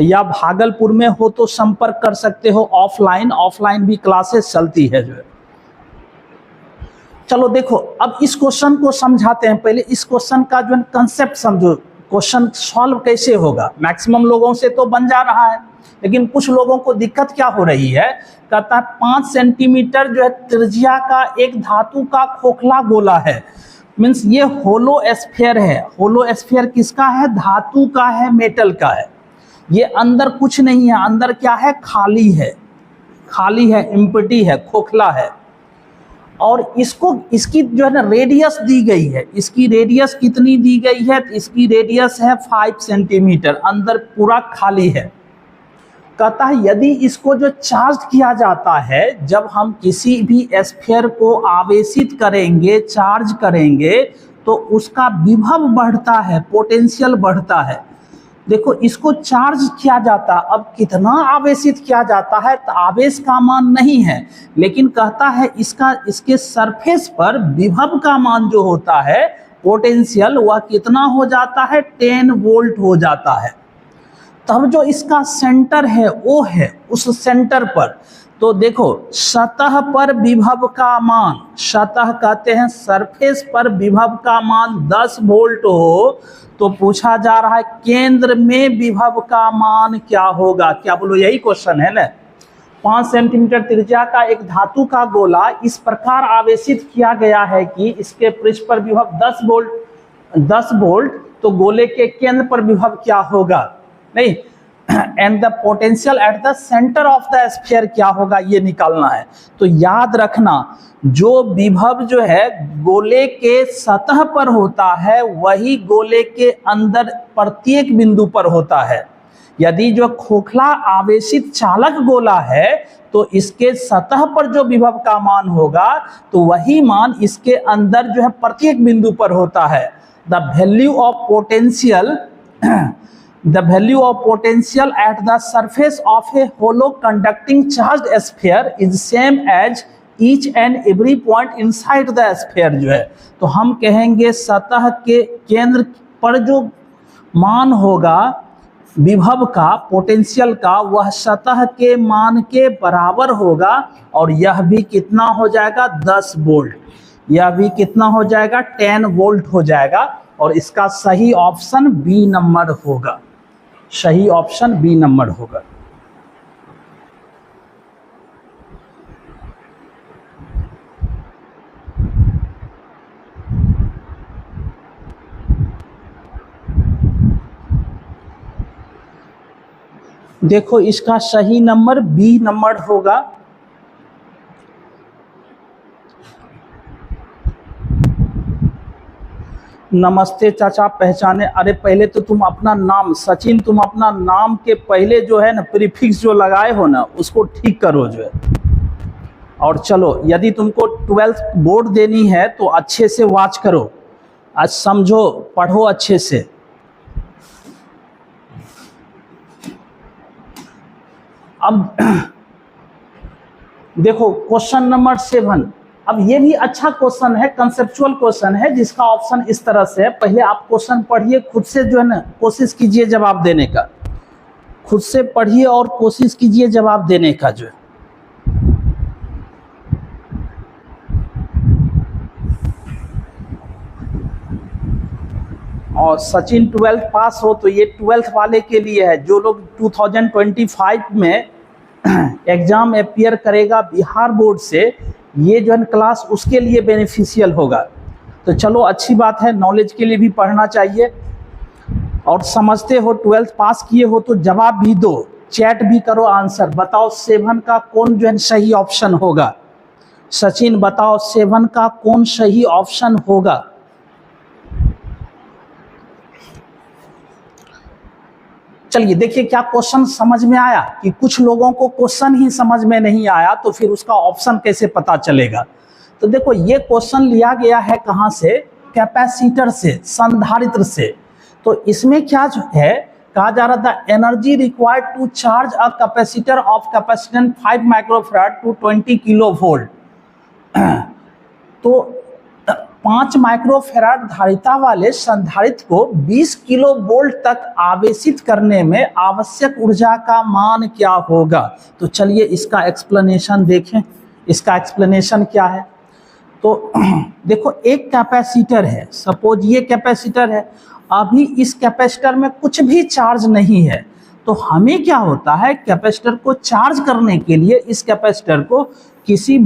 या भागलपुर में हो तो संपर्क कर सकते हो ऑफलाइन भी क्लासेस चलती है जो है। चलो देखो अब इस क्वेश्चन को समझाते हैं। पहले इस क्वेश्चन का जो है कंसेप्ट समझो, क्वेश्चन सॉल्व कैसे होगा। मैक्सिमम लोगों से तो बन जा रहा है, लेकिन कुछ लोगों को दिक्कत क्या हो रही है, कहता है 5 सेंटीमीटर जो है त्रिज्या का एक धातु का खोखला गोला है। मीन्स ये होलो स्फीयर है। होलो स्फीयर किसका है, धातु का है, मेटल का है। ये अंदर कुछ नहीं है, अंदर क्या है, खाली है, एम्प्टी है, खोखला है। और इसकी जो है ना रेडियस दी गई है। इसकी रेडियस कितनी दी गई है, तो इसकी रेडियस है 5 सेंटीमीटर, अंदर पूरा खाली है। कहता है यदि इसको जो चार्ज किया जाता है, जब हम किसी भी स्फीयर को आवेशित करेंगे, चार्ज करेंगे, तो उसका विभव बढ़ता है, पोटेंशियल बढ़ता है। देखो इसको चार्ज किया जाता, अब कितना आवेशित किया जाता है तो आवेश का मान नहीं है, लेकिन कहता है इसके सरफेस पर विभव का मान जो होता है, पोटेंशियल, वह कितना हो जाता है, 10 वोल्ट हो जाता है। तब जो इसका सेंटर है वो है उस सेंटर पर। तो देखो सतह पर विभव का मान, सतह कहते हैं सरफेस पर विभव का मान 10 वोल्ट हो तो पूछा जा रहा है केंद्र में विभव का मान क्या होगा। क्या बोलो, यही क्वेश्चन है ना। 5 सेंटीमीटर त्रिज्या का एक धातु का गोला इस प्रकार आवेशित किया गया है कि इसके पृष्ठ पर विभव 10 वोल्ट, तो गोले के केंद्र पर विभव क्या होगा, नहीं, and the potential at the centre of the sphere क्या होगा, ये निकालना है। तो याद रखना जो विभव जो है गोले के सतह पर होता है वही गोले के अंदर प्रत्येक बिंदु पर होता है। यदि जो खोखला आवेशित चालक गोला है तो इसके सतह पर जो विभव का मान होगा तो वही मान इसके अंदर जो है प्रत्येक बिंदु पर होता है। The value of potential The value of potential at the surface of a hollow conducting charged sphere is same as each and every point inside the sphere जो है। तो हम कहेंगे सतह के केंद्र पर जो मान होगा विभव का, पोटेंशियल का, वह सतह के मान के बराबर होगा और यह भी कितना हो जाएगा 10 वोल्ट, यह भी कितना हो जाएगा 10 वोल्ट हो जाएगा। और इसका सही ऑप्शन बी नंबर होगा, सही ऑप्शन बी नंबर होगा। देखो इसका सही नंबर बी नंबर होगा। नमस्ते चाचा, पहचाने। अरे पहले तो तुम अपना नाम, सचिन, तुम अपना नाम के पहले जो है ना प्रीफिक्स जो लगाए हो ना उसको ठीक करो जो है। और चलो यदि तुमको 12th बोर्ड देनी है तो अच्छे से वॉच करो, आज समझो, पढ़ो अच्छे से। अब देखो क्वेश्चन नंबर 7। अब ये भी अच्छा क्वेश्चन है, कंसेप्चुअल क्वेश्चन है जिसका ऑप्शन इस तरह से है। पहले आप क्वेश्चन पढ़िए, खुद से जो है ना कोशिश कीजिए जवाब देने का, खुद से पढ़िए और कोशिश कीजिए जवाब देने का जो है। और सचिन 12th पास हो तो ये 12th वाले के लिए है। जो लोग 2025 में एग्जाम अपियर करेगा बिहार बोर्ड से, ये जो है क्लास उसके लिए बेनिफिशियल होगा। तो चलो अच्छी बात है, नॉलेज के लिए भी पढ़ना चाहिए। और समझते हो 12th पास किए हो तो जवाब भी दो, चैट भी करो, आंसर बताओ 7 का कौन जो है सही ऑप्शन होगा। सचिन बताओ 7 का कौन सही ऑप्शन होगा। चलिए देखिए क्या क्वेश्चन समझ में आया, कि कुछ लोगों को क्वेश्चन ही समझ में नहीं आया तो फिर उसका ऑप्शन कैसे पता चलेगा। तो देखो ये क्वेश्चन लिया गया है कहाँ से, कैपेसिटर से, संधारित्र से। तो इसमें क्या जो है कहा जा रहा था, energy required to charge a capacitor of capacitance 5 microfarad to 20 kilo volt. तो 5 माइक्रोफैराड धारिता वाले संधारित्र को 20 किलो वोल्ट तक आवेशित करने में आवश्यक ऊर्जा का मान क्या होगा। तो चलिए इसका एक्सप्लेनेशन देखें। इसका एक्सप्लेनेशन क्या है, तो देखो एक कैपेसिटर है, सपोज ये कैपेसिटर है, अभी इस कैपेसिटर में कुछ भी चार्ज नहीं है। तो हमें क्या होता है, कैपेसिटर को चार्ज करने के लिए इस कैपेसिटर को किसी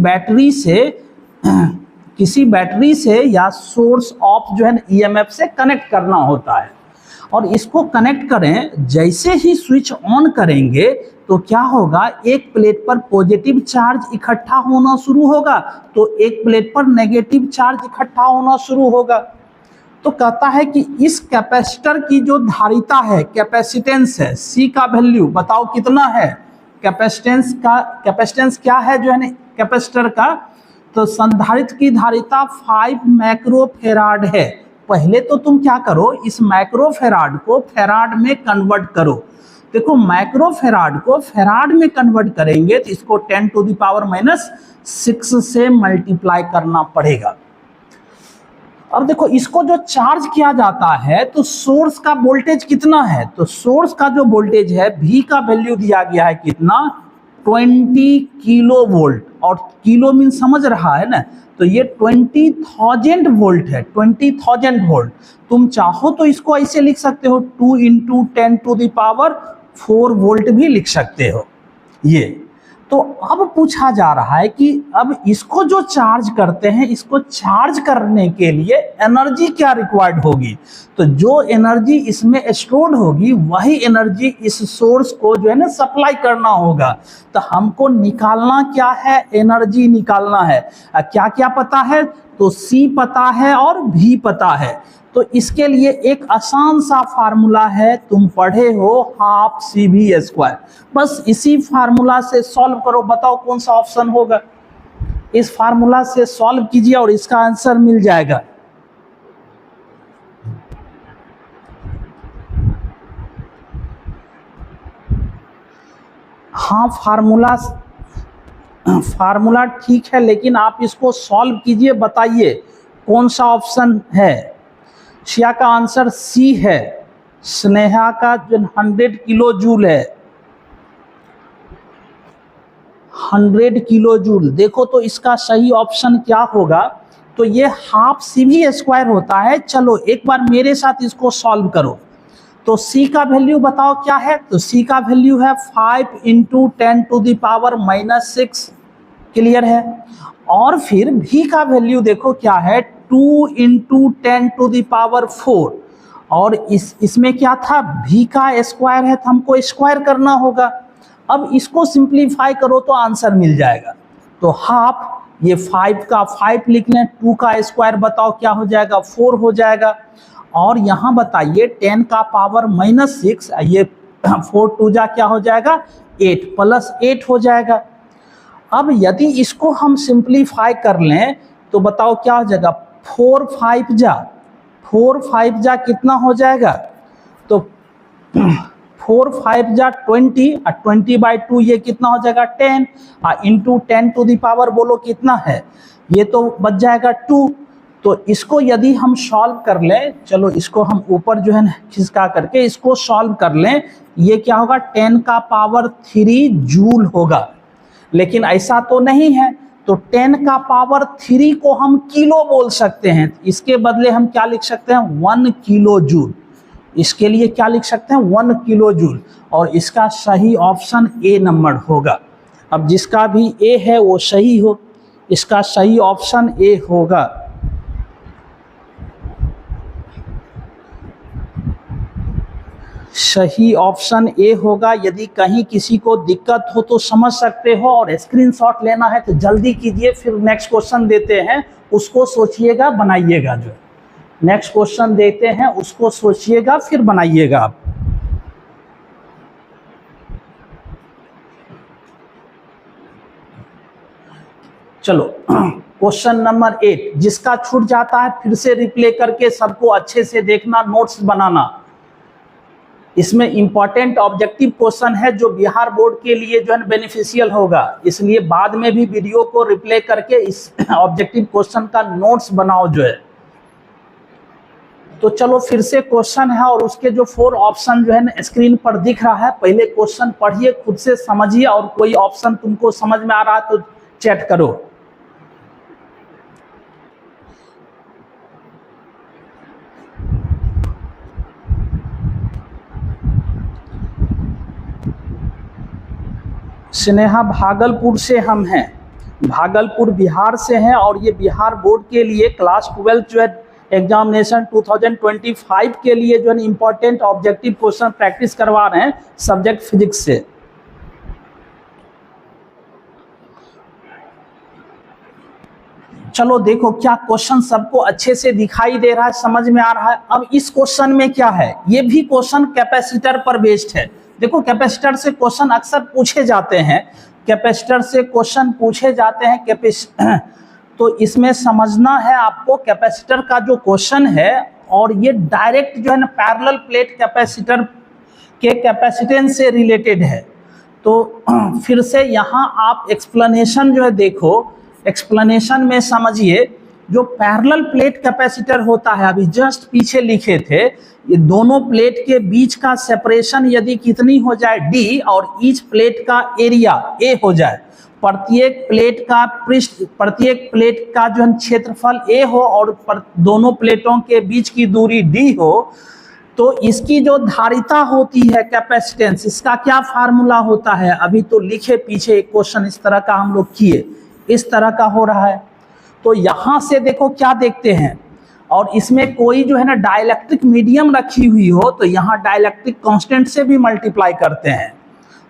बैटरी से या सोर्स ऑफ जो है ईएमएफ से कनेक्ट करना होता है। और इसको कनेक्ट करें, जैसे ही स्विच ऑन करेंगे तो क्या होगा, एक प्लेट पर पॉजिटिव चार्ज इकट्ठा होना शुरू होगा तो एक प्लेट पर नेगेटिव चार्ज इकट्ठा होना शुरू होगा। तो कहता है कि इस कैपेसिटर की जो धारिता है, कैपेसिटेंस है, सी का वैल्यू बताओ कितना है, कैपेसिटेंस क्या है जो है ना कैपेसिटर का, तो संधारित्र की धारिता 5 माइक्रोफैराड है। पहले तो तुम क्या करो, इस माइक्रोफैराड को फैराड में कन्वर्ट करो। देखो माइक्रोफैराड को फैराड में कन्वर्ट करेंगे तो इसको 10⁻⁻⁶ से मल्टीप्लाई करना पड़ेगा। अब देखो इसको जो चार्ज किया जाता है तो सोर्स का वोल्टेज कितना है, तो सोर्स का जो वोल्टेज है V का वैल्यू दिया गया है कितना, 20 किलो वोल्ट, और किलो मीन समझ रहा है ना, तो ये 20,000 वोल्ट है, 20,000 वोल्ट। तुम चाहो तो इसको ऐसे लिख सकते हो 2 × 10⁴ वोल्ट भी लिख सकते हो ये। तो अब पूछा जा रहा है कि अब इसको जो चार्ज करते हैं, इसको चार्ज करने के लिए एनर्जी क्या रिक्वायर्ड होगी, तो जो एनर्जी इसमें स्टोर्ड होगी वही एनर्जी इस सोर्स को जो है ना सप्लाई करना होगा। तो हमको निकालना क्या है, एनर्जी निकालना है। क्या क्या पता है, तो C पता है और V पता है। तो इसके लिए एक आसान सा फार्मूला है, तुम पढ़े हो, हाफ CV²। बस इसी फार्मूला से सॉल्व करो, बताओ कौन सा ऑप्शन होगा। इस फार्मूला से सॉल्व कीजिए और इसका आंसर मिल जाएगा। हाँ, फार्मूला ठीक है, लेकिन आप इसको सॉल्व कीजिए, बताइए कौन सा ऑप्शन है। शिया का आंसर C है, स्नेहा का जो 100 किलो जूल है, 100 किलो जूल। देखो तो इसका सही ऑप्शन क्या होगा, तो ये हाफ CV² होता है। चलो एक बार मेरे साथ इसको सॉल्व करो। तो C का वैल्यू बताओ क्या है, तो C का वैल्यू है 5 × 10⁻⁻6, क्लियर है। और फिर V का वैल्यू देखो क्या है, 2 × 10⁴, और इसमें क्या था, V का स्क्वायर है तो हमको स्क्वायर करना होगा। अब इसको सिंप्लीफाई करो तो आंसर मिल जाएगा। तो हाफ, ये 5 का 5 लिख लें, 2 का स्क्वायर बताओ क्या हो जाएगा, 4 हो जाएगा। और यहाँ बताइए 10⁻⁻6, ये 4 2 जा क्या हो जाएगा, 8 + 8 हो जाएगा। अब यदि इसको हम सिंप्लीफाई कर लें तो बताओ क्या हो जाएगा, 4 5 जा कितना हो जाएगा, तो 4 5 जा 20, और 20/2 ये कितना हो जाएगा 10, इंटू 10⁻, बोलो कितना है, ये तो बच जाएगा 2। तो इसको यदि हम सॉल्व कर लें, चलो इसको हम ऊपर जो है ना खिसका करके इसको सॉल्व कर लें, ये क्या होगा 10⁻³ जूल होगा। लेकिन ऐसा तो नहीं है, तो 10⁻³ को हम किलो बोल सकते हैं, इसके बदले हम क्या लिख सकते हैं, 1 किलो जूल। इसके लिए क्या लिख सकते हैं, 1 किलो जूल। और इसका सही ऑप्शन A नंबर होगा। अब जिसका भी A है वो सही हो, इसका सही ऑप्शन A होगा। सही ऑप्शन A होगा। यदि कहीं किसी को दिक्कत हो तो समझ सकते हो, और स्क्रीनशॉट लेना है तो जल्दी कीजिए, फिर नेक्स्ट क्वेश्चन देते हैं उसको सोचिएगा बनाइएगा। जो नेक्स्ट क्वेश्चन देते हैं उसको सोचिएगा फिर बनाइएगा आप। चलो क्वेश्चन नंबर 8, जिसका छूट जाता है फिर से रिप्ले करके सबको अच्छे से देखना, नोट्स बनाना। इसमें इंपॉर्टेंट ऑब्जेक्टिव क्वेश्चन है जो बिहार बोर्ड के लिए जो है बेनिफिशियल होगा, इसलिए बाद में भी वीडियो को रिप्ले करके इस ऑब्जेक्टिव क्वेश्चन का नोट्स बनाओ जो है। तो चलो फिर से क्वेश्चन है, और उसके जो 4 ऑप्शन जो है ना स्क्रीन पर दिख रहा है, पहले क्वेश्चन पढ़िए, खुद से समझिए, और कोई ऑप्शन तुमको समझ में आ रहा है तो चैट करो। स्नेहा भागलपुर से हम हैं, भागलपुर बिहार से हैं, और ये बिहार बोर्ड के लिए क्लास 12 जो है एग्जामिनेशन 2025 के लिए जो है इंपॉर्टेंट ऑब्जेक्टिव क्वेश्चन प्रैक्टिस करवा रहे हैं सब्जेक्ट फिजिक्स से। चलो देखो क्या क्वेश्चन सबको अच्छे से दिखाई दे रहा है, समझ में आ रहा है। अब इस क्वेश्चन में क्या है, ये भी क्वेश्चन कैपेसिटर पर बेस्ड है। देखो कैपेसिटर से क्वेश्चन अक्सर पूछे जाते हैं, कैपेसिटर से क्वेश्चन पूछे जाते हैं तो इसमें समझना है आपको कैपेसिटर का जो क्वेश्चन है, और ये डायरेक्ट जो है ना पैरेलल प्लेट कैपेसिटर के कैपेसिटेंस से रिलेटेड है। तो फिर से यहाँ आप एक्सप्लेनेशन जो है देखो, एक्सप्लेनेशन में समझिए जो पैरेलल प्लेट कैपेसिटर होता है, अभी जस्ट पीछे लिखे थे, ये दोनों प्लेट के बीच का सेपरेशन यदि कितनी हो जाए d और ईच प्लेट का एरिया a हो जाए, प्रत्येक प्लेट का जो है क्षेत्रफल a हो और दोनों प्लेटों के बीच की दूरी d हो, तो इसकी जो धारिता होती है कैपेसिटेंस, इसका क्या फार्मूला होता है, अभी तो लिखे पीछे एक क्वेश्चन इस तरह का हम लोग किए, इस तरह का हो रहा है। तो यहां से देखो क्या देखते हैं, और इसमें कोई जो है ना डाइलेक्ट्रिक मीडियम रखी हुई हो तो यहाँ डाइलेक्ट्रिक कांस्टेंट से भी मल्टीप्लाई करते हैं।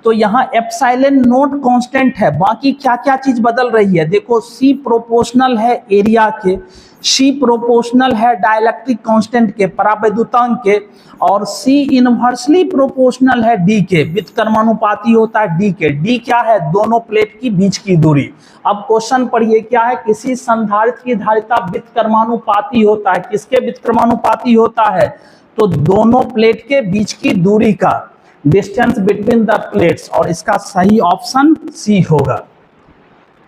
तो यहाँ एप्सिलॉन नोट कांस्टेंट है, बाकी क्या क्या चीज बदल रही है देखो, C प्रोपोर्शनल है एरिया के, C प्रोपोर्शनल है डाइलेक्ट्रिक कांस्टेंट के, परावैद्युतांक के, और C इनवर्सली प्रोपोर्शनल है D के, व्युत्क्रमानुपाती होता है D के। D क्या है, दोनों प्लेट की बीच की दूरी। अब क्वेश्चन पढ़िए क्या है, किसी संधारित्र की धारिता व्युत्क्रमानुपाती होता है, किसके व्युत्क्रमानुपाती होता है, तो दोनों प्लेट के बीच की दूरी का, डिस्टेंस बिटवीन द प्लेट्स, और इसका सही ऑप्शन सी होगा।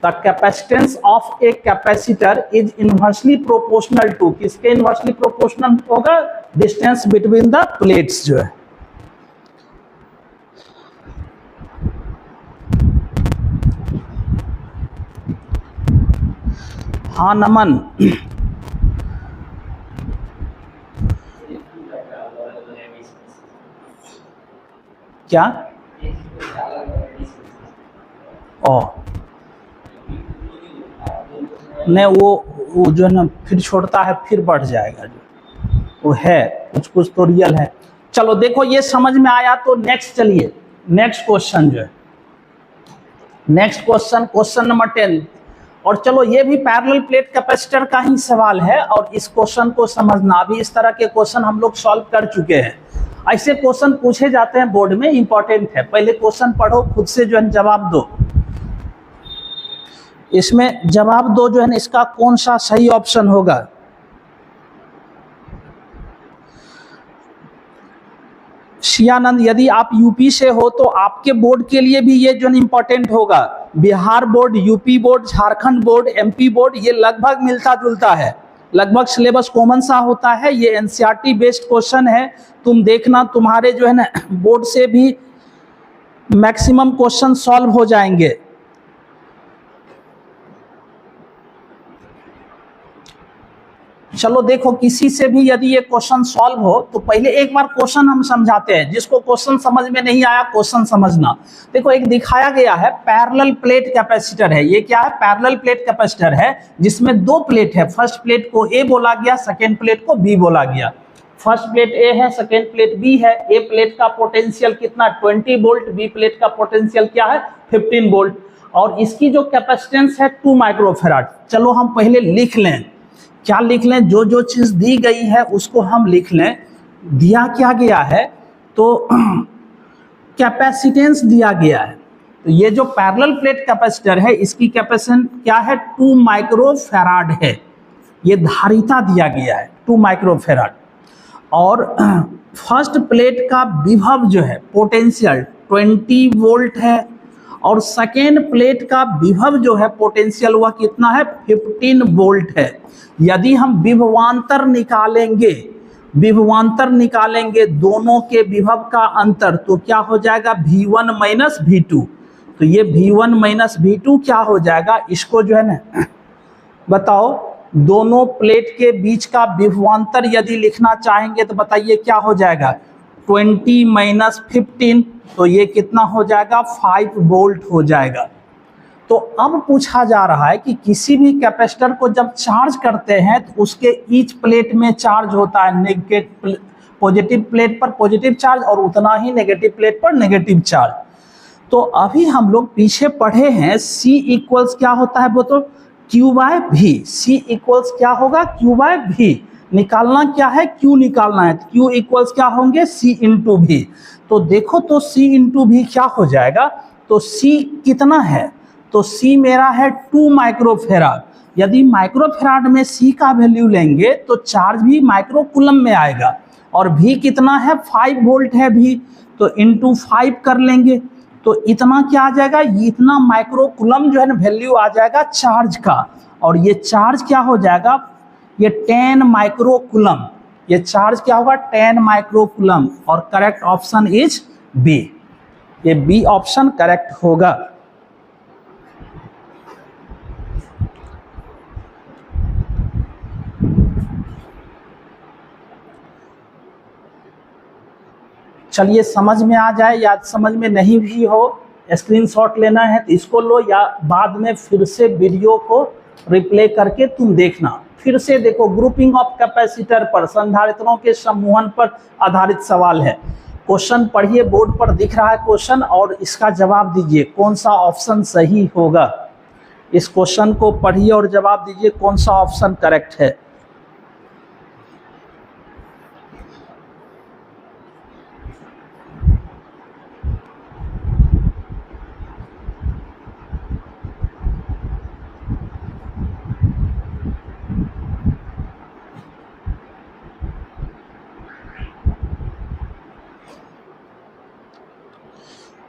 The capacitance of a capacitor is inversely proportional to, किसके इनवर्सली प्रोपोर्शनल होगा, डिस्टेंस बिटवीन द प्लेट्स जो है। हाँ नमन, क्या नहीं, वो जो है ना फिर छोड़ता है फिर बढ़ जाएगा, जो वो है कुछ तो रियल है। चलो देखो ये समझ में आया, तो नेक्स्ट चलिए, नेक्स्ट क्वेश्चन जो है, नेक्स्ट क्वेश्चन नंबर 10। और चलो ये भी पैरेलल प्लेट कैपेसिटर का ही सवाल है, और इस क्वेश्चन को समझना, अभी इस तरह के क्वेश्चन हम लोग सॉल्व कर चुके हैं। ऐसे क्वेश्चन पूछे जाते हैं बोर्ड में, इंपॉर्टेंट है, पहले क्वेश्चन पढ़ो, खुद से जो है जवाब दो, इसमें जवाब दो जो है ना, इसका कौन सा सही ऑप्शन होगा। शियानंद, यदि आप यूपी से हो तो आपके बोर्ड के लिए भी ये जो है इंपॉर्टेंट होगा। Bihar board, UP board, Jharkhand board, MP board, ये लगभग मिलता जुलता है, लगभग सिलेबस कॉमन सा होता है। ये एनसीईआरटी बेस्ड क्वेश्चन है, तुम देखना तुम्हारे जो है ना बोर्ड से भी मैक्सिमम क्वेश्चन सॉल्व हो जाएंगे। चलो देखो, किसी से भी यदि ये क्वेश्चन सॉल्व हो तो पहले एक बार क्वेश्चन हम समझाते हैं, जिसको क्वेश्चन समझ में नहीं आया क्वेश्चन समझना। देखो एक दिखाया गया है पैरेलल प्लेट कैपेसिटर है, ये क्या है, पैरेलल प्लेट कैपेसिटर है, जिसमें दो प्लेट है, फर्स्ट प्लेट को ए बोला गया, सेकेंड प्लेट को बी बोला गया। फर्स्ट प्लेट ए है, सेकेंड प्लेट बी है। ए प्लेट का पोटेंशियल कितना 20 वोल्ट, बी प्लेट का पोटेंशियल क्या है 15 वोल्ट, और इसकी जो कैपेसिटेंस है 2 माइक्रोफैराड। चलो हम पहले लिख लें, क्या लिख लें, जो जो चीज दी गई है उसको हम लिख लें। दिया क्या गया है, तो कैपेसिटेंस दिया गया है, तो ये जो पैरेलल प्लेट कैपेसिटर है इसकी कैपेसिटेंस क्या है 2 माइक्रोफैराड है, ये धारिता दिया गया है 2 माइक्रोफैराड। और फर्स्ट प्लेट का विभव जो है पोटेंशियल 20 वोल्ट है, और सेकेंड प्लेट का विभव जो है पोटेंशियल वह कितना है 15 वोल्ट है। यदि हम विभवांतर निकालेंगे दोनों के विभव का अंतर, तो क्या हो जाएगा V1 माइनस V2। तो ये V1 माइनस V2 क्या हो जाएगा, इसको जो है ना बताओ, दोनों प्लेट के बीच का विभवांतर यदि लिखना चाहेंगे तो बताइए क्या हो जाएगा 20 माइनस 15, तो ये कितना हो जाएगा 5 वोल्ट हो जाएगा। तो अब पूछा जा रहा है कि किसी भी कैपेसिटर को जब चार्ज करते हैं तो उसके ईच प्लेट में चार्ज होता है, पॉजिटिव प्लेट पर पॉजिटिव चार्ज और उतना ही नेगेटिव प्लेट पर नेगेटिव चार्ज। तो अभी हम लोग पीछे पढ़े हैं C इक्वल्स क्या होता है, वो तो Q by V। C equals क्या होगा Q बाय V। निकालना क्या है, Q निकालना है, Q इक्वल्स क्या होंगे C इंटू V। तो देखो तो C इंटू V क्या हो जाएगा, तो C कितना है, तो C मेरा है 2 माइक्रोफैराड। यदि माइक्रोफैराड में C का वैल्यू लेंगे तो चार्ज भी माइक्रोकूलम में आएगा, और V कितना है 5 वोल्ट है V, तो इंटू 5 कर लेंगे तो इतना क्या आ जाएगा, इतना माइक्रोकूलम जो है ना वैल्यू आ जाएगा चार्ज का। और ये चार्ज क्या हो जाएगा, ये 10 माइक्रोकूलम, ये चार्ज क्या होगा 10 माइक्रोकूलम, और करेक्ट ऑप्शन इज बी, ये बी ऑप्शन करेक्ट होगा। चलिए समझ में आ जाए या समझ में नहीं भी हो, स्क्रीनशॉट लेना है तो इसको लो, या बाद में फिर से वीडियो को रिप्ले करके तुम देखना, फिर से देखो। ग्रुपिंग ऑफ कैपेसिटर पर, संधारित्रों के समूहन पर आधारित सवाल है। क्वेश्चन पढ़िए, बोर्ड पर दिख रहा है क्वेश्चन, और इसका जवाब दीजिए कौन सा ऑप्शन सही होगा। इस क्वेश्चन को पढ़िए और जवाब दीजिए कौन सा ऑप्शन करेक्ट है।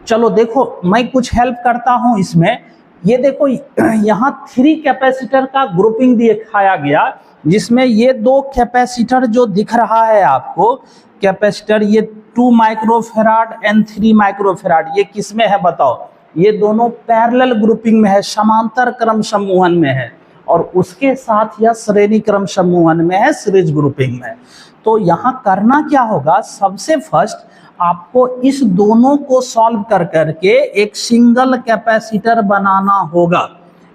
चलो देखो, मैं कुछ हेल्प करता हूं इसमें। ये देखो, यहाँ 3 कैपेसिटर का ग्रुपिंग दिखाया गया, जिसमें ये 2 कैपेसिटर जो दिख रहा है आपको, कैपेसिटर ये 2 माइक्रोफेराड एंड 3 माइक्रोफेराड, ये किस में है बताओ। ये दोनों पैरेलल ग्रुपिंग में है, समांतर क्रम समूहन में है, और उसके साथ यह श्रेणी क्रम समूहन में है, सीरीज ग्रुपिंग में। तो यहाँ करना क्या होगा, सबसे फर्स्ट आपको इस दोनों को सॉल्व कर करके एक सिंगल कैपेसिटर बनाना होगा।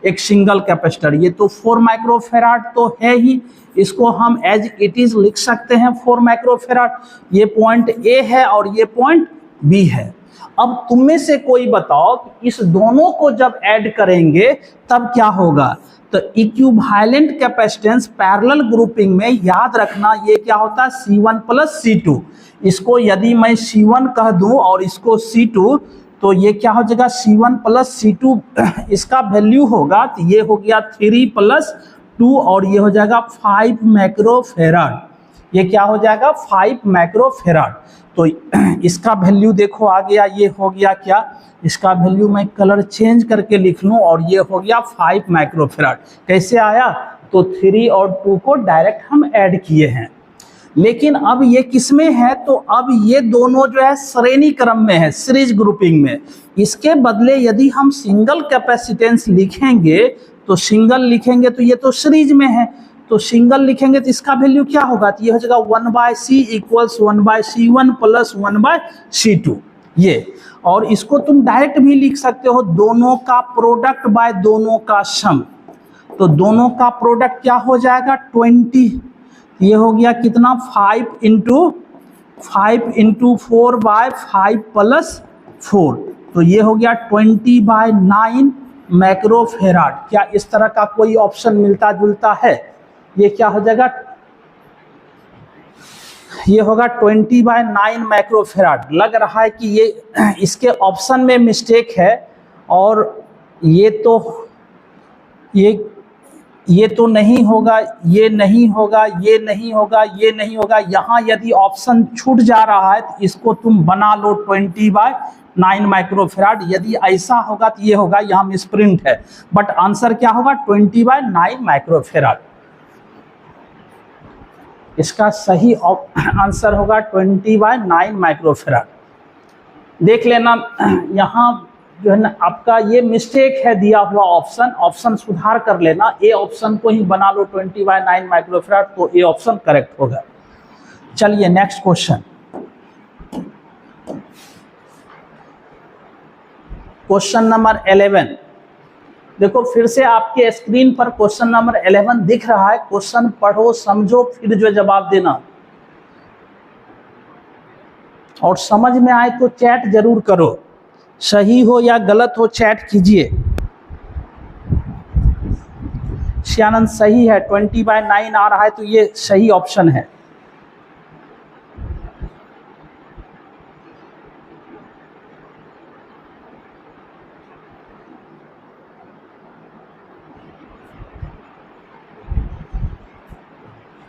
एक सिंगल कैपेसिटर, ये तो 4 माइक्रोफेराड तो है ही, इसको हम एज इट इज लिख सकते हैं 4 माइक्रोफेराड। ये पॉइंट ए है और ये पॉइंट बी है। अब तुम में से कोई बताओ कि इस दोनों को जब ऐड करेंगे तब क्या होगा। तो इक्विवेलेंट कैपेसिटेंस पैरेलल ग्रुपिंग में याद रखना ये क्या होता है, C1 प्लस C2। इसको यदि मैं C1 कह दूं और इसको C2, तो ये क्या हो जाएगा C1 प्लस C2, इसका वैल्यू होगा तो ये हो गया 3 प्लस 2 और ये हो जाएगा 5 माइक्रोफेराड। ये क्या हो जाएगा 5 माइक्रोफेराड। तो इसका वैल्यू देखो आ गया, ये हो गया क्या, इसका वैल्यू मैं कलर चेंज करके लिख लूं और ये हो गया 5 माइक्रोफेराड। कैसे आया, तो 3 और 2 को डायरेक्ट हम ऐड किए हैं। लेकिन अब ये किस में है, तो अब ये दोनों जो है श्रेणी क्रम में है, सीरीज ग्रुपिंग में। इसके बदले यदि हम सिंगल कैपेसिटेंस लिखेंगे, तो सिंगल लिखेंगे तो ये तो सीरीज में है, तो सिंगल लिखेंगे तो इसका वैल्यू क्या होगा, तो ये हो जाएगा 1/c equals 1/c1 plus 1/c2 ये। और इसको तुम डायरेक्ट भी लिख सकते हो, दोनों का प्रोडक्ट बाय दोनों का सम। तो दोनों का प्रोडक्ट क्या हो जाएगा 20, ये हो गया कितना 5 इंटू 4/5 प्लस 4, तो ये हो गया 20/9 माइक्रोफेराड। क्या इस तरह का कोई ऑप्शन मिलता जुलता है, ये क्या हो जाएगा, ये होगा 20/9 माइक्रोफेराड। लग रहा है कि ये इसके ऑप्शन में मिस्टेक है, और ये तो ये तो नहीं होगा, ये नहीं होगा, ये नहीं होगा, ये नहीं होगा। यहाँ यदि ऑप्शन छूट जा रहा है तो इसको तुम बना लो 20/9 माइक्रोफेराड। यदि ऐसा होगा तो ये होगा, यहाँ मिसप्रिंट है, बट आंसर क्या होगा 20/9 माइक्रोफेराड। इसका सही आंसर होगा 20/9 माइक्रोफेराड। देख लेना, यहाँ जो है ना आपका ये मिस्टेक है दिया हुआ ऑप्शन सुधार कर लेना। ए ऑप्शन को ही बना लो 20/9 माइक्रोफेराड, तो ए ऑप्शन करेक्ट होगा। चलिए नेक्स्ट क्वेश्चन, क्वेश्चन नंबर 11। देखो फिर से आपके स्क्रीन पर क्वेश्चन नंबर 11 दिख रहा है। क्वेश्चन पढ़ो, समझो, फिर जो जवाब देना, और समझ में आए तो चैट जरूर करो, सही हो या गलत हो चैट कीजिए। श्यानंद सही है, 20/9 आ रहा है तो ये सही ऑप्शन है।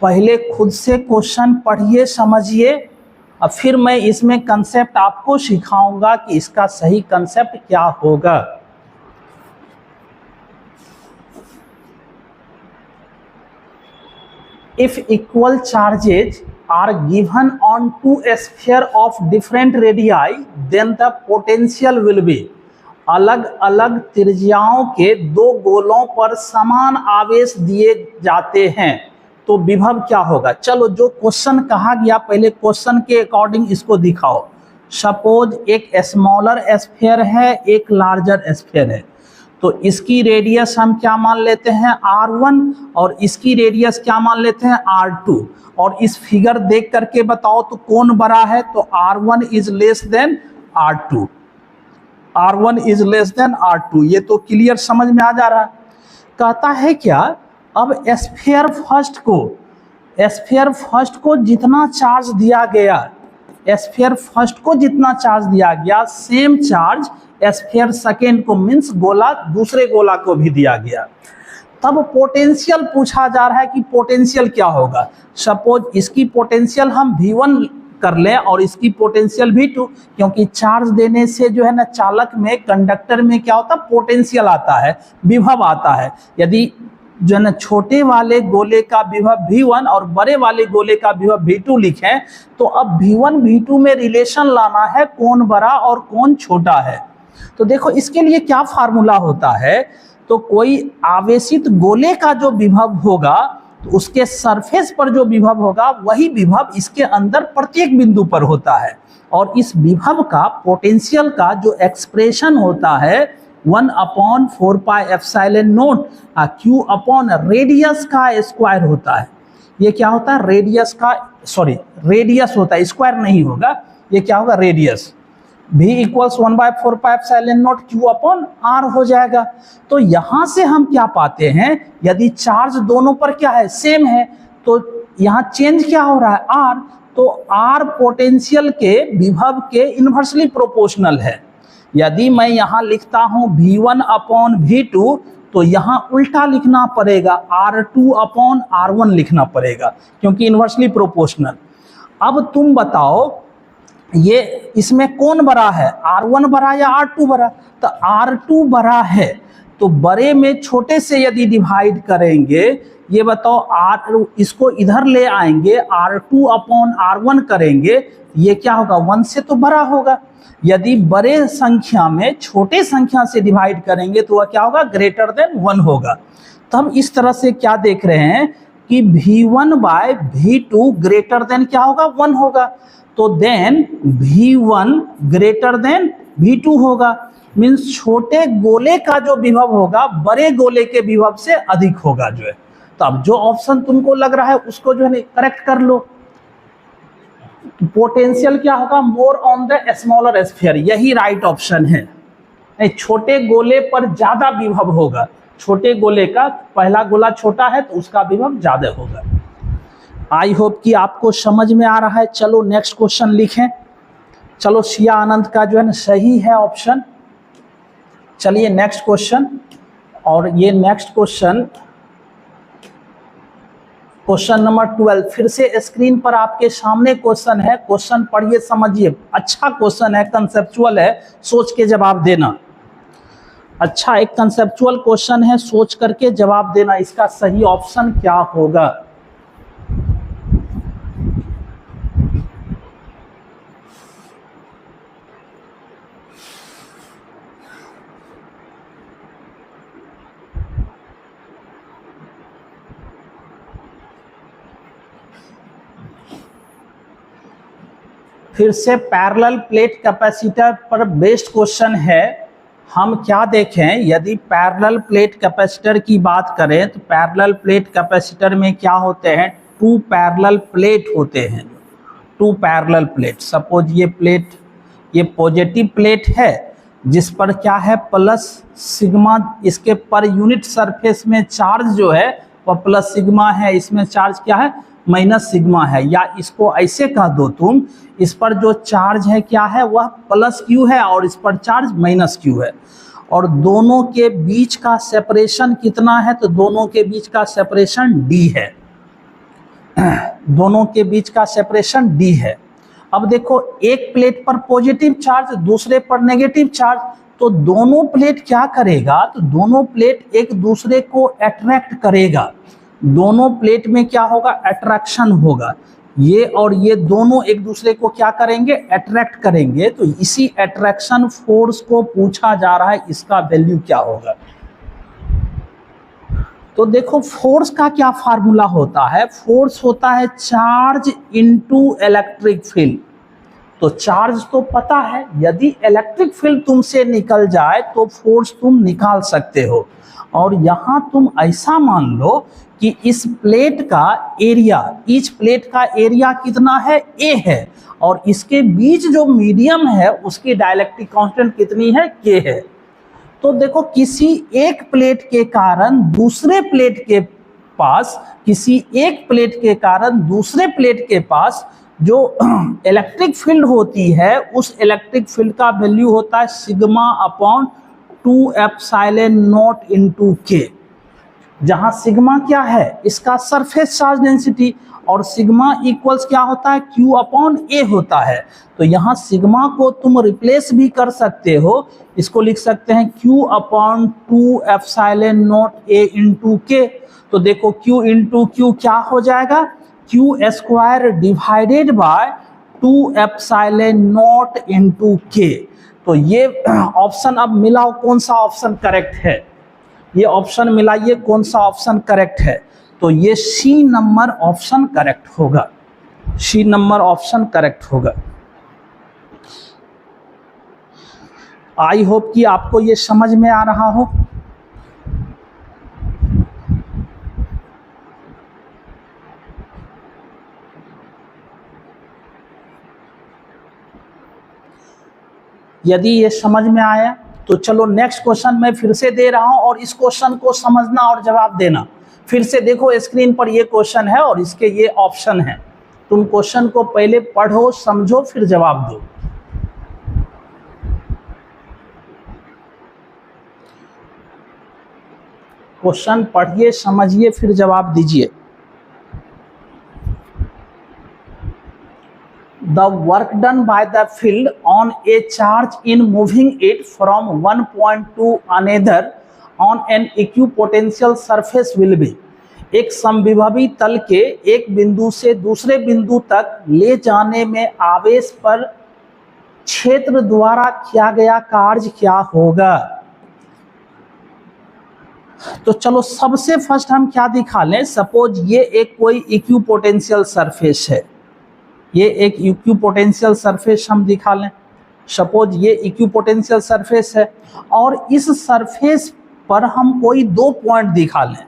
पहले खुद से क्वेश्चन पढ़िए, समझिए, और फिर मैं इसमें कंसेप्ट आपको सिखाऊंगा कि इसका सही कंसेप्ट क्या होगा। if equal charges are given on two spheres of different radii, then the potential will be, अलग अलग त्रिज्याओं के दो गोलों पर समान आवेश दिए जाते हैं तो विभव क्या होगा। चलो जो क्वेश्चन कहा गया पहले क्वेश्चन के अकॉर्डिंग इसको दिखाओ। सपोज एक स्मॉलर स्फीयर है, एक लार्जर स्फीयर है, तो इसकी रेडियस हम क्या मान लेते हैं r1 और इसकी रेडियस क्या मान लेते हैं r2। और इस फिगर देख करके बताओ तो कौन बड़ा है, तो r1 is less than r2, r1 is less than r2। ये तो क्लियर समझ में आ जा रहा है। कहता है क्या, अब स्फीयर फर्स्ट को जितना चार्ज दिया गया, स्फीयर फर्स्ट को जितना चार्ज दिया गया, सेम चार्ज स्फीयर सेकेंड को मीन्स गोला दूसरे गोला को भी दिया गया। तब पोटेंशियल पूछा जा रहा है कि पोटेंशियल क्या होगा। सपोज इसकी पोटेंशियल हम V1 कर लें और इसकी पोटेंशियल V2, क्योंकि चार्ज देने से जो है ना चालक में कंडक्टर में क्या होता है, पोटेंशियल आता है, विभव आता है। यदि जो है ना छोटे वाले गोले का विभव V1 और बड़े वाले गोले का विभव V2 लिखें, तो अब V1 V2 में रिलेशन लाना है कौन बड़ा और कौन छोटा है। तो देखो इसके लिए क्या फार्मूला होता है, तो कोई आवेशित गोले का जो विभव होगा तो उसके सरफेस पर जो विभव होगा वही विभव इसके अंदर प्रत्येक बिंदु पर होता है। और इस विभव का पोटेंशियल का जो एक्सप्रेशन होता है 1/4πε0 Q अपॉन रेडियस का स्क्वायर होता है। ये क्या होता है, रेडियस होता है, स्क्वायर नहीं होगा, ये क्या होगा radius. V equals 1/4πε0 Q upon R हो जाएगा। तो यहां से हम क्या पाते हैं, यदि चार्ज दोनों पर क्या है सेम है, तो यहाँ चेंज क्या हो रहा है R, तो R पोटेंशियल के विभव के इन्वर्सली प्रोपोर्शनल है। यदि मैं यहाँ लिखता हूँ V1 अपॉन V2, तो यहाँ उल्टा लिखना पड़ेगा, R2 अपॉन R1 लिखना पड़ेगा, क्योंकि इन्वर्सली प्रोपोर्शनल। अब तुम बताओ ये इसमें कौन बड़ा है, R1 बड़ा या R2 बड़ा। तो R2 बड़ा है, तो बड़े में छोटे से यदि डिवाइड करेंगे, ये बताओ इसको इधर ले आएंगे, R2 अपॉन R1 करेंगे, ये क्या होगा 1 से तो बड़ा होगा। यदि बड़े संख्या में छोटे संख्या से डिवाइड करेंगे तो वह क्या होगा, ग्रेटर देन 1 होगा। तो हम इस तरह से क्या देख रहे हैं कि V1/V2 ग्रेटर देन क्या होगा 1 होगा, तो then V1 greater than V2 होगा। मीन्स छोटे गोले का जो विभव होगा बड़े गोले के विभव से अधिक होगा जो है। तो अब जो ऑप्शन तुमको लग रहा है उसको जो है करेक्ट कर लो। पोटेंशियल क्या होगा, more on the smaller sphere, यही राइट ऑप्शन है। नहीं, छोटे गोले पर ज्यादा विभव होगा, छोटे गोले का पहला गोला छोटा है तो उसका विभव ज्यादा होगा। आई होप कि आपको समझ में आ रहा है। चलो नेक्स्ट क्वेश्चन लिखें। चलो शिया आनंद का जो है ना सही है ऑप्शन। चलिए नेक्स्ट क्वेश्चन, और ये नेक्स्ट क्वेश्चन नंबर 12 फिर से स्क्रीन पर आपके सामने क्वेश्चन है। क्वेश्चन पढ़िए समझिए, अच्छा क्वेश्चन है, कंसेप्चुअल है, सोच के जवाब देना। अच्छा एक कंसेप्चुअल क्वेश्चन है, सोच करके जवाब देना इसका सही ऑप्शन क्या होगा। फिर से पैरेलल प्लेट कैपेसिटर पर बेस्ड क्वेश्चन है। हम क्या देखें, यदि पैरेलल प्लेट कैपेसिटर की बात करें तो पैरेलल प्लेट कैपेसिटर में क्या होते हैं, 2 पैरेलल प्लेट होते हैं। 2 पैरेलल प्लेट, सपोज ये प्लेट, ये पॉजिटिव प्लेट है जिस पर क्या है प्लस सिग्मा, इसके पर यूनिट सरफेस में चार्ज जो है वह प्लस सिग्मा है, इसमें चार्ज क्या है माइनस सिग्मा है। या इसको ऐसे कह दो तुम, इस पर जो चार्ज है क्या है वह प्लस क्यू है और इस पर चार्ज माइनस क्यू है। और दोनों के बीच का सेपरेशन कितना है, तो दोनों के बीच का सेपरेशन d है। दोनों के बीच का सेपरेशन d है। अब देखो एक प्लेट पर पॉजिटिव चार्ज, दूसरे पर नेगेटिव चार्ज, तो दोनों प्लेट क्या करेगा, तो दोनों प्लेट एक दूसरे को अट्रैक्ट करेगा। दोनों प्लेट में क्या होगा, अट्रैक्शन होगा, ये और ये दोनों एक दूसरे को क्या करेंगे, अट्रैक्ट करेंगे। तो इसी अट्रैक्शन फोर्स को पूछा जा रहा है, इसका वैल्यू क्या होगा। तो देखो फोर्स का क्या फार्मूला होता है, फोर्स होता है चार्ज इनटू इलेक्ट्रिक फील्ड। तो चार्ज तो पता है, यदि इलेक्ट्रिक फील्ड तुमसे निकल जाए तो फोर्स तुम निकाल सकते हो। और यहां तुम ऐसा मान लो कि इस प्लेट का एरिया, ईच प्लेट का एरिया कितना है, ए है, और इसके बीच जो मीडियम है उसकी डाइलेक्ट्रिक कांस्टेंट कितनी है, के है। तो देखो किसी एक प्लेट के कारण दूसरे प्लेट के पास, किसी एक प्लेट के कारण दूसरे प्लेट के पास जो इलेक्ट्रिक फील्ड होती है, उस इलेक्ट्रिक फील्ड का वैल्यू होता है sigma upon 2 epsilon not into के। जहां सिग्मा क्या है, इसका सरफेस चार्ज डेंसिटी, और सिग्मा इक्वल्स क्या होता है, क्यू अपॉन ए होता है। तो यहाँ सिग्मा को तुम रिप्लेस भी कर सकते हो, इसको लिख सकते हैं Q upon 2 epsilon not a into के। तो देखो क्यू इंटू क्यू क्या हो जाएगा, Q square divided by 2 epsilon not into के। तो ये ऑप्शन अब मिलाओ कौन सा ऑप्शन करेक्ट है, ये ऑप्शन मिलाइए कौन सा ऑप्शन करेक्ट है। तो ये सी नंबर ऑप्शन करेक्ट होगा, सी नंबर ऑप्शन करेक्ट होगा। आई होप कि आपको ये समझ में आ रहा हो। यदि ये समझ में आया तो चलो नेक्स्ट क्वेश्चन मैं फिर से दे रहा हूं, और इस क्वेश्चन को समझना और जवाब देना। फिर से देखो स्क्रीन पर ये क्वेश्चन है और इसके ये ऑप्शन है, तुम क्वेश्चन को पहले पढ़ो, समझो, फिर जवाब दो। क्वेश्चन पढ़िए, समझिए, फिर जवाब दीजिए। The work done by the field on a charge in moving it from one point to another on an equipotential surface will be। एक समविभवी तल के एक बिंदु से दूसरे बिंदु तक ले जाने में आवेश पर क्षेत्र द्वारा किया गया कार्य क्या होगा। तो चलो सबसे फर्स्ट हम क्या दिखा लें, सपोज ये एक कोई इक्विपोटेंशियल सरफेस है, ये एक इक्विपोटेंशियल सरफेस हम दिखा लें। सपोज ये इक्विपोटेंशियल सरफेस है और इस सरफेस पर हम कोई दो पॉइंट दिखा लें,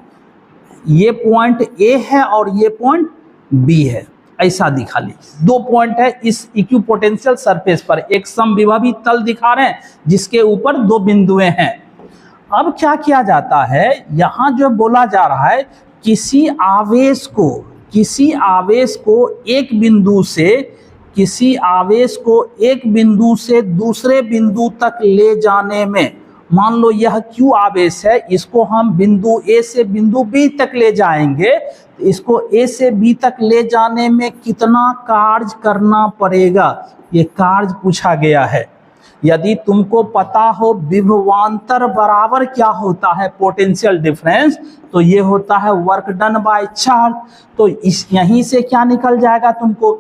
ये पॉइंट ए है और ये पॉइंट बी है, ऐसा दिखा लीजिए। दो पॉइंट है इस इक्विपोटेंशियल सरफेस पर, एक समविभवी तल दिखा रहे हैं जिसके ऊपर दो बिंदुएं हैं। अब क्या किया जाता है, यहां जो बोला जा रहा है किसी आवेश को एक बिंदु से दूसरे बिंदु तक ले जाने में, मान लो यह क्यू आवेश है, इसको हम बिंदु ए से बिंदु बी तक ले जाएंगे, तो इसको ए से बी तक ले जाने में कितना कार्य करना पड़ेगा, ये कार्य पूछा गया है। यदि तुमको पता हो विभवांतर बराबर क्या होता है, पोटेंशियल डिफरेंस, तो ये होता है वर्क डन बाय चार्ज। तो इस यहीं से क्या निकल जाएगा तुमको,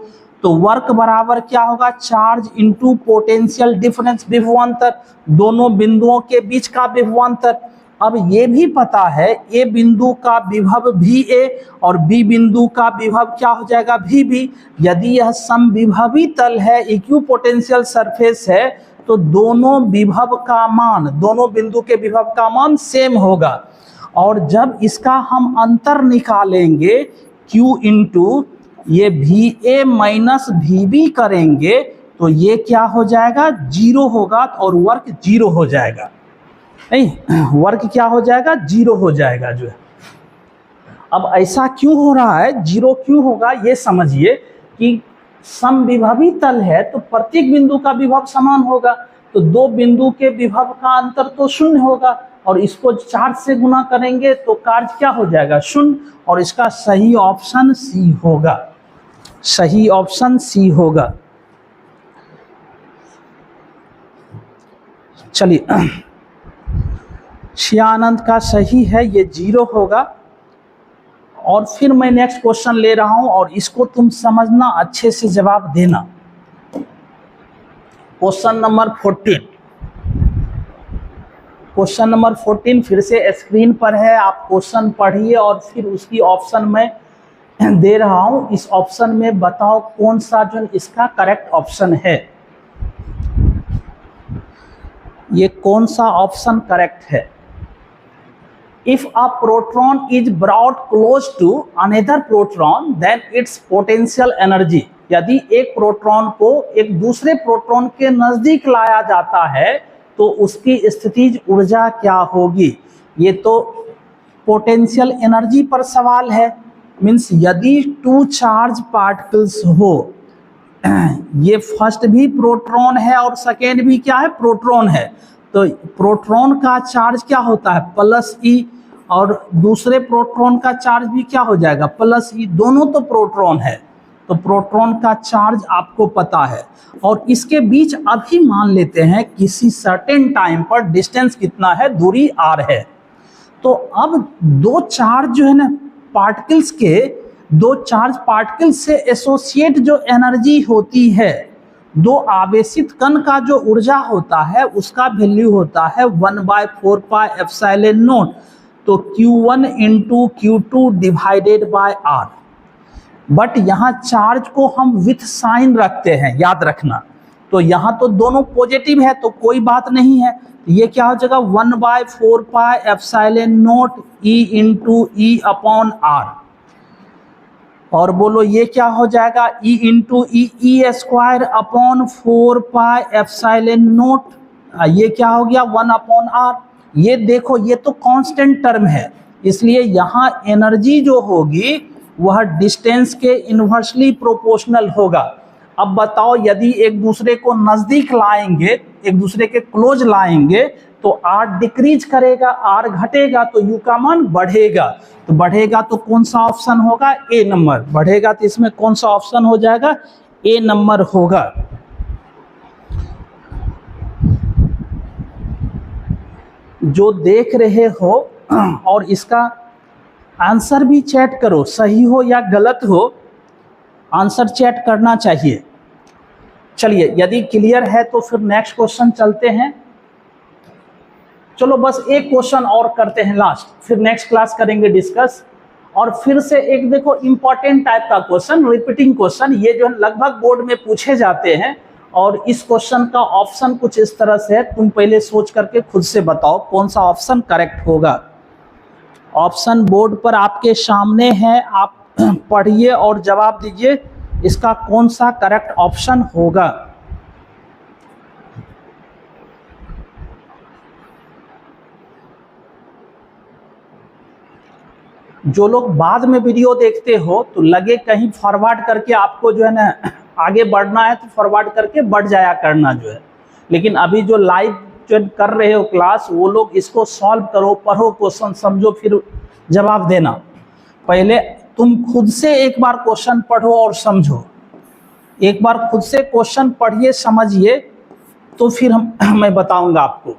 तो वर्क बराबर क्या होगा, चार्ज इनटू पोटेंशियल डिफरेंस, विभवांतर, दोनों बिंदुओं के बीच का विभवांतर। अब ये भी पता है ए बिंदु का विभव भी ए और बी बिंदु का विभव क्या हो जाएगा, भी बी। यदि यह समविभवी तल है, इक्विपोटेंशियल सरफेस है, तो दोनों विभव का मान, दोनों बिंदु के विभव का मान सेम होगा। और जब इसका हम अंतर निकालेंगे Q इंटू ये भी ए माइनस भी बी करेंगे, तो ये क्या हो जाएगा, जीरो होगा, और वर्क जीरो हो जाएगा। नहीं, वर्क क्या हो जाएगा, जीरो हो जाएगा जो है। अब ऐसा क्यों हो रहा है, जीरो क्यों होगा, ये समझिए कि समविभवी तल है तो प्रत्येक बिंदु का विभव समान होगा, तो दो बिंदु के विभव का अंतर तो शून्य होगा, और इसको चार्ज से गुना करेंगे तो कार्य क्या हो जाएगा, शून्य। और इसका सही ऑप्शन सी होगा, सही ऑप्शन सी होगा। चलिए, श्यानंद का सही है, ये जीरो होगा। और फिर मैं नेक्स्ट क्वेश्चन ले रहा हूं और इसको तुम समझना, अच्छे से जवाब देना। क्वेश्चन नंबर 14, क्वेश्चन नंबर 14 फिर से स्क्रीन पर है, आप क्वेश्चन पढ़िए और फिर उसकी ऑप्शन में दे रहा हूं। इस ऑप्शन में बताओ कौन सा जो इसका करेक्ट ऑप्शन है, ये कौन सा ऑप्शन करेक्ट है। If a proton is brought close to another proton, then its potential energy, यदि एक प्रोटॉन को एक दूसरे प्रोटॉन के नजदीक लाया जाता है तो उसकी स्थितिज ऊर्जा क्या होगी। ये तो पोटेंशियल एनर्जी पर सवाल है। मीन्स यदि टू चार्ज पार्टिकल्स हो, ये फर्स्ट भी प्रोटॉन है और सेकेंड भी क्या है, प्रोटॉन है, तो प्रोटॉन का चार्ज क्या होता है, प्लस ई, और दूसरे प्रोटॉन का चार्ज भी क्या हो जाएगा, प्लस ई। दोनों तो प्रोटॉन है, तो प्रोटॉन का चार्ज आपको पता है। और इसके बीच अभी मान लेते हैं किसी सर्टेन टाइम पर डिस्टेंस कितना है, दूरी आर है। तो अब दो चार्ज जो है ना पार्टिकल्स के, दो चार्ज पार्टिकल से एसोसिएट जो एनर्जी होती है, दो आवेशित कण का जो ऊर्जा होता है उसका वैल्यू होता है 1/4 पाई एप्सिलॉन नॉट, तो Q1 into Q2 divided by R। But यहाँ चार्ज को हम विथ साइन रखते हैं, याद रखना। तो यहाँ तो दोनों पॉजिटिव है तो कोई बात नहीं है, ये क्या हो जाएगा 1/4 pi epsilon not E into E upon R। और बोलो ये क्या हो जाएगा, E into E square upon 4 pi epsilon not, ये क्या हो गया 1 अपॉन R। ये देखो ये तो कांस्टेंट टर्म है, इसलिए यहाँ एनर्जी जो होगी वह डिस्टेंस के इन्वर्सली प्रोपोर्शनल होगा। अब बताओ यदि एक दूसरे को नजदीक लाएंगे, एक दूसरे के क्लोज लाएंगे तो R डिक्रीज करेगा, R घटेगा तो U का मान बढ़ेगा। तो बढ़ेगा तो कौन सा ऑप्शन होगा, ए नंबर बढ़ेगा। तो इसमें कौन सा ऑप्शन हो जाएगा, ए नंबर होगा। जो देख रहे हो और इसका आंसर भी चैट करो, सही हो या गलत हो आंसर चैट करना चाहिए। चलिए यदि क्लियर है तो फिर नेक्स्ट क्वेश्चन चलते हैं। चलो बस एक क्वेश्चन और करते हैं लास्ट, फिर नेक्स्ट क्लास करेंगे डिस्कस। और फिर से एक देखो इंपॉर्टेंट टाइप का क्वेश्चन, रिपीटिंग क्वेश्चन, ये जो है लगभग बोर्ड में पूछे जाते हैं। और इस क्वेश्चन का ऑप्शन कुछ इस तरह से है, तुम पहले सोच करके खुद से बताओ कौन सा ऑप्शन करेक्ट होगा। ऑप्शन बोर्ड पर आपके सामने है, आप पढ़िए और जवाब दीजिए इसका कौन सा करेक्ट ऑप्शन होगा। जो लोग बाद में वीडियो देखते हो तो लगे कहीं फॉरवर्ड करके आपको जो है ना आगे बढ़ना है तो फॉरवर्ड करके बढ़ जाया करना जो है, लेकिन अभी जो लाइव जो कर रहे हो क्लास वो लोग इसको सॉल्व करो, पढ़ो, क्वेश्चन समझो, फिर जवाब देना। पहले तुम खुद से एक बार क्वेश्चन पढ़ो और समझो, एक बार खुद से क्वेश्चन पढ़िए समझिए तो फिर मैं बताऊंगा आपको।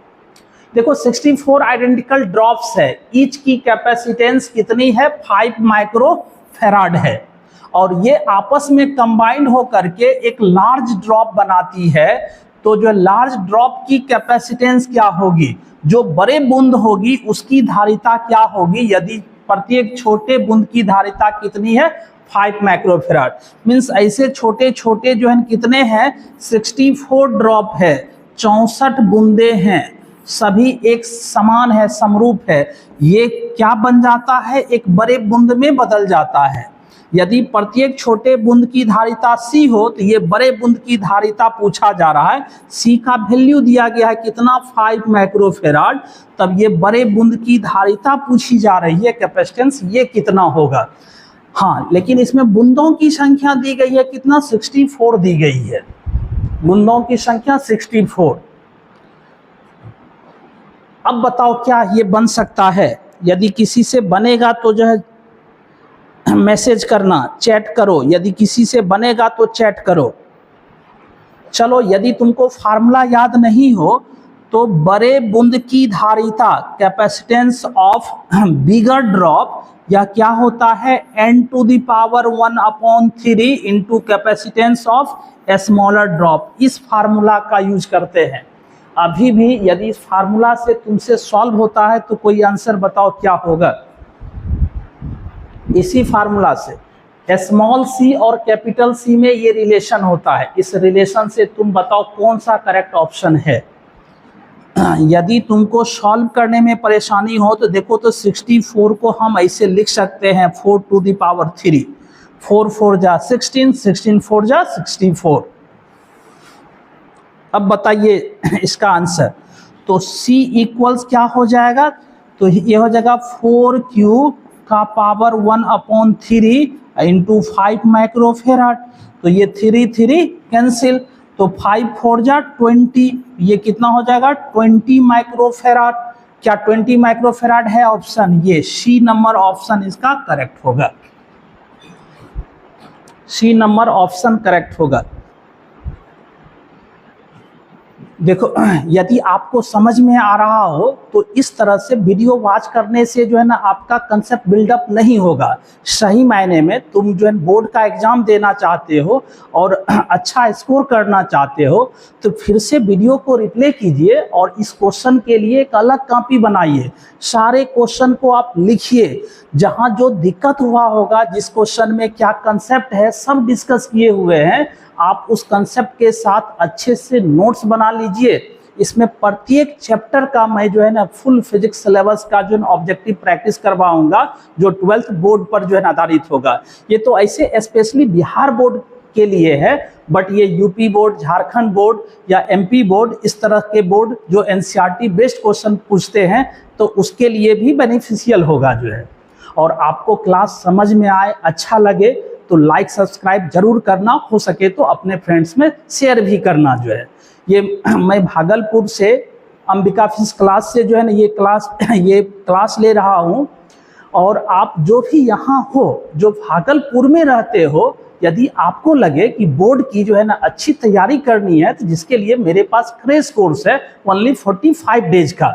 देखो 64 आइडेंटिकल ड्रॉप्स है, ईच की कैपेसिटेंस कितनी है, 5 माइक्रो फैराड है, और ये आपस में कंबाइंड होकर के एक लार्ज ड्रॉप बनाती है। तो जो लार्ज ड्रॉप की कैपेसिटेंस क्या होगी, जो बड़े बूंद होगी उसकी धारिता क्या होगी, यदि प्रत्येक छोटे बूंद की धारिता कितनी है 5 माइक्रोफैराड। मीन्स ऐसे छोटे छोटे जो है कितने हैं 64 ड्रॉप है, 64 बूंदे हैं, सभी एक समान है, समरूप है। ये क्या बन जाता है, एक बड़े बूंद में बदल जाता है। यदि प्रत्येक छोटे बूंद की धारिता C हो तो ये बड़े बूंद की धारिता पूछा जा रहा है, C का वैल्यू दिया गया है कितना 5 माइक्रोफैराड, तब ये बड़े बूंद की धारिता पूछी जा रही है, कैपेसिटेंस ये कितना होगा। हाँ लेकिन इसमें बूंदों की संख्या दी गई है कितना 64 दी गई है, बूंदों की संख्या 64। अब बताओ क्या ये बन सकता है, यदि किसी से बनेगा तो जो है मैसेज करना, चैट करो, यदि किसी से बनेगा तो चैट करो। चलो यदि तुमको फार्मूला याद नहीं हो तो बड़े बूंद की धारिता कैपेसिटेंस ऑफ बिगर ड्रॉप, या क्या होता है n⁻⁴ into capacitance of smaller drop. इस फार्मूला का यूज करते हैं। अभी भी यदि इस फार्मूला से तुमसे सॉल्व होता है तो कोई आंसर बताओ क्या होगा। इसी फार्मूला से स्मॉल सी और कैपिटल सी में ये रिलेशन होता है। इस रिलेशन से तुम बताओ कौन सा करेक्ट ऑप्शन है। यदि तुमको सॉल्व करने में परेशानी हो तो देखो, तो 64 को हम ऐसे लिख सकते हैं 4⁻3, 4 4 जा 16, 16 4 जा 64। अब बताइए इसका आंसर। तो C इक्वल्स क्या हो जाएगा, तो ये हो जाएगा 4Q का पावर 1/3 इंटू 5 माइक्रोफेराड। तो ये 3 3 कैंसिल, तो 5 4 जा 20, ये कितना हो जाएगा 20 माइक्रोफेराड। क्या 20 माइक्रोफेराड है ऑप्शन, ये C नंबर ऑप्शन इसका करेक्ट होगा। C नंबर ऑप्शन करेक्ट होगा। देखो, यदि आपको समझ में आ रहा हो तो इस तरह से वीडियो वॉच करने से जो है ना आपका कंसेप्ट बिल्डअप नहीं होगा। सही मायने में तुम जो है बोर्ड का एग्जाम देना चाहते हो और अच्छा स्कोर करना चाहते हो तो फिर से वीडियो को रिप्ले कीजिए और इस क्वेश्चन के लिए एक अलग कॉपी बनाइए। सारे क्वेश्चन को आप लिखिए, जहाँ जो दिक्कत हुआ होगा, जिस क्वेश्चन में क्या कंसेप्ट है, सब डिस्कस किए हुए हैं। आप उस कंसेप्ट के साथ अच्छे से नोट्स बना लीजिए। इसमें प्रत्येक चैप्टर का मैं जो है ना फुल फिजिक्स सिलेबस का जो है ऑब्जेक्टिव प्रैक्टिस करवाऊंगा, जो 12th बोर्ड पर जो है आधारित होगा। ये तो ऐसे स्पेशली बिहार बोर्ड के लिए है, बट ये यूपी बोर्ड, झारखंड बोर्ड या एमपी बोर्ड, इस तरह के बोर्ड जो एनसीईआरटी बेस्ड क्वेश्चन पूछते हैं तो उसके लिए भी बेनिफिशियल होगा जो है। और आपको क्लास समझ में आए, अच्छा लगे तो लाइक सब्सक्राइब जरूर करना, हो सके तो अपने फ्रेंड्स में शेयर भी करना जो है। ये मैं भागलपुर से अंबिका फिजिक्स क्लास से जो है ना ये क्लास ले रहा हूँ। और आप जो भी यहाँ हो, जो भागलपुर में रहते हो, यदि आपको लगे कि बोर्ड की जो है ना अच्छी तैयारी करनी है तो जिसके लिए मेरे पास क्रैश कोर्स है ओनली 45 डेज का,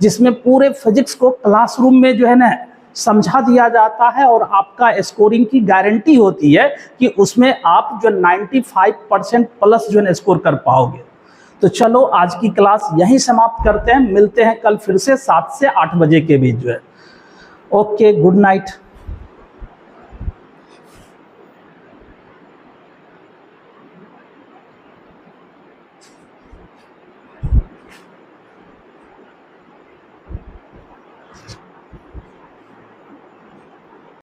जिसमेमें पूरे फिजिक्स को क्लासरूम में जो है ना समझा दिया जाता है और आपका स्कोरिंग की गारंटी होती है कि उसमें आप जो 95% प्लस जो है स्कोर कर पाओगे। तो चलो आज की क्लास यहीं समाप्त करते हैं, मिलते हैं कल फिर से 7 से 8 बजे के बीच जो है। Okay, good night.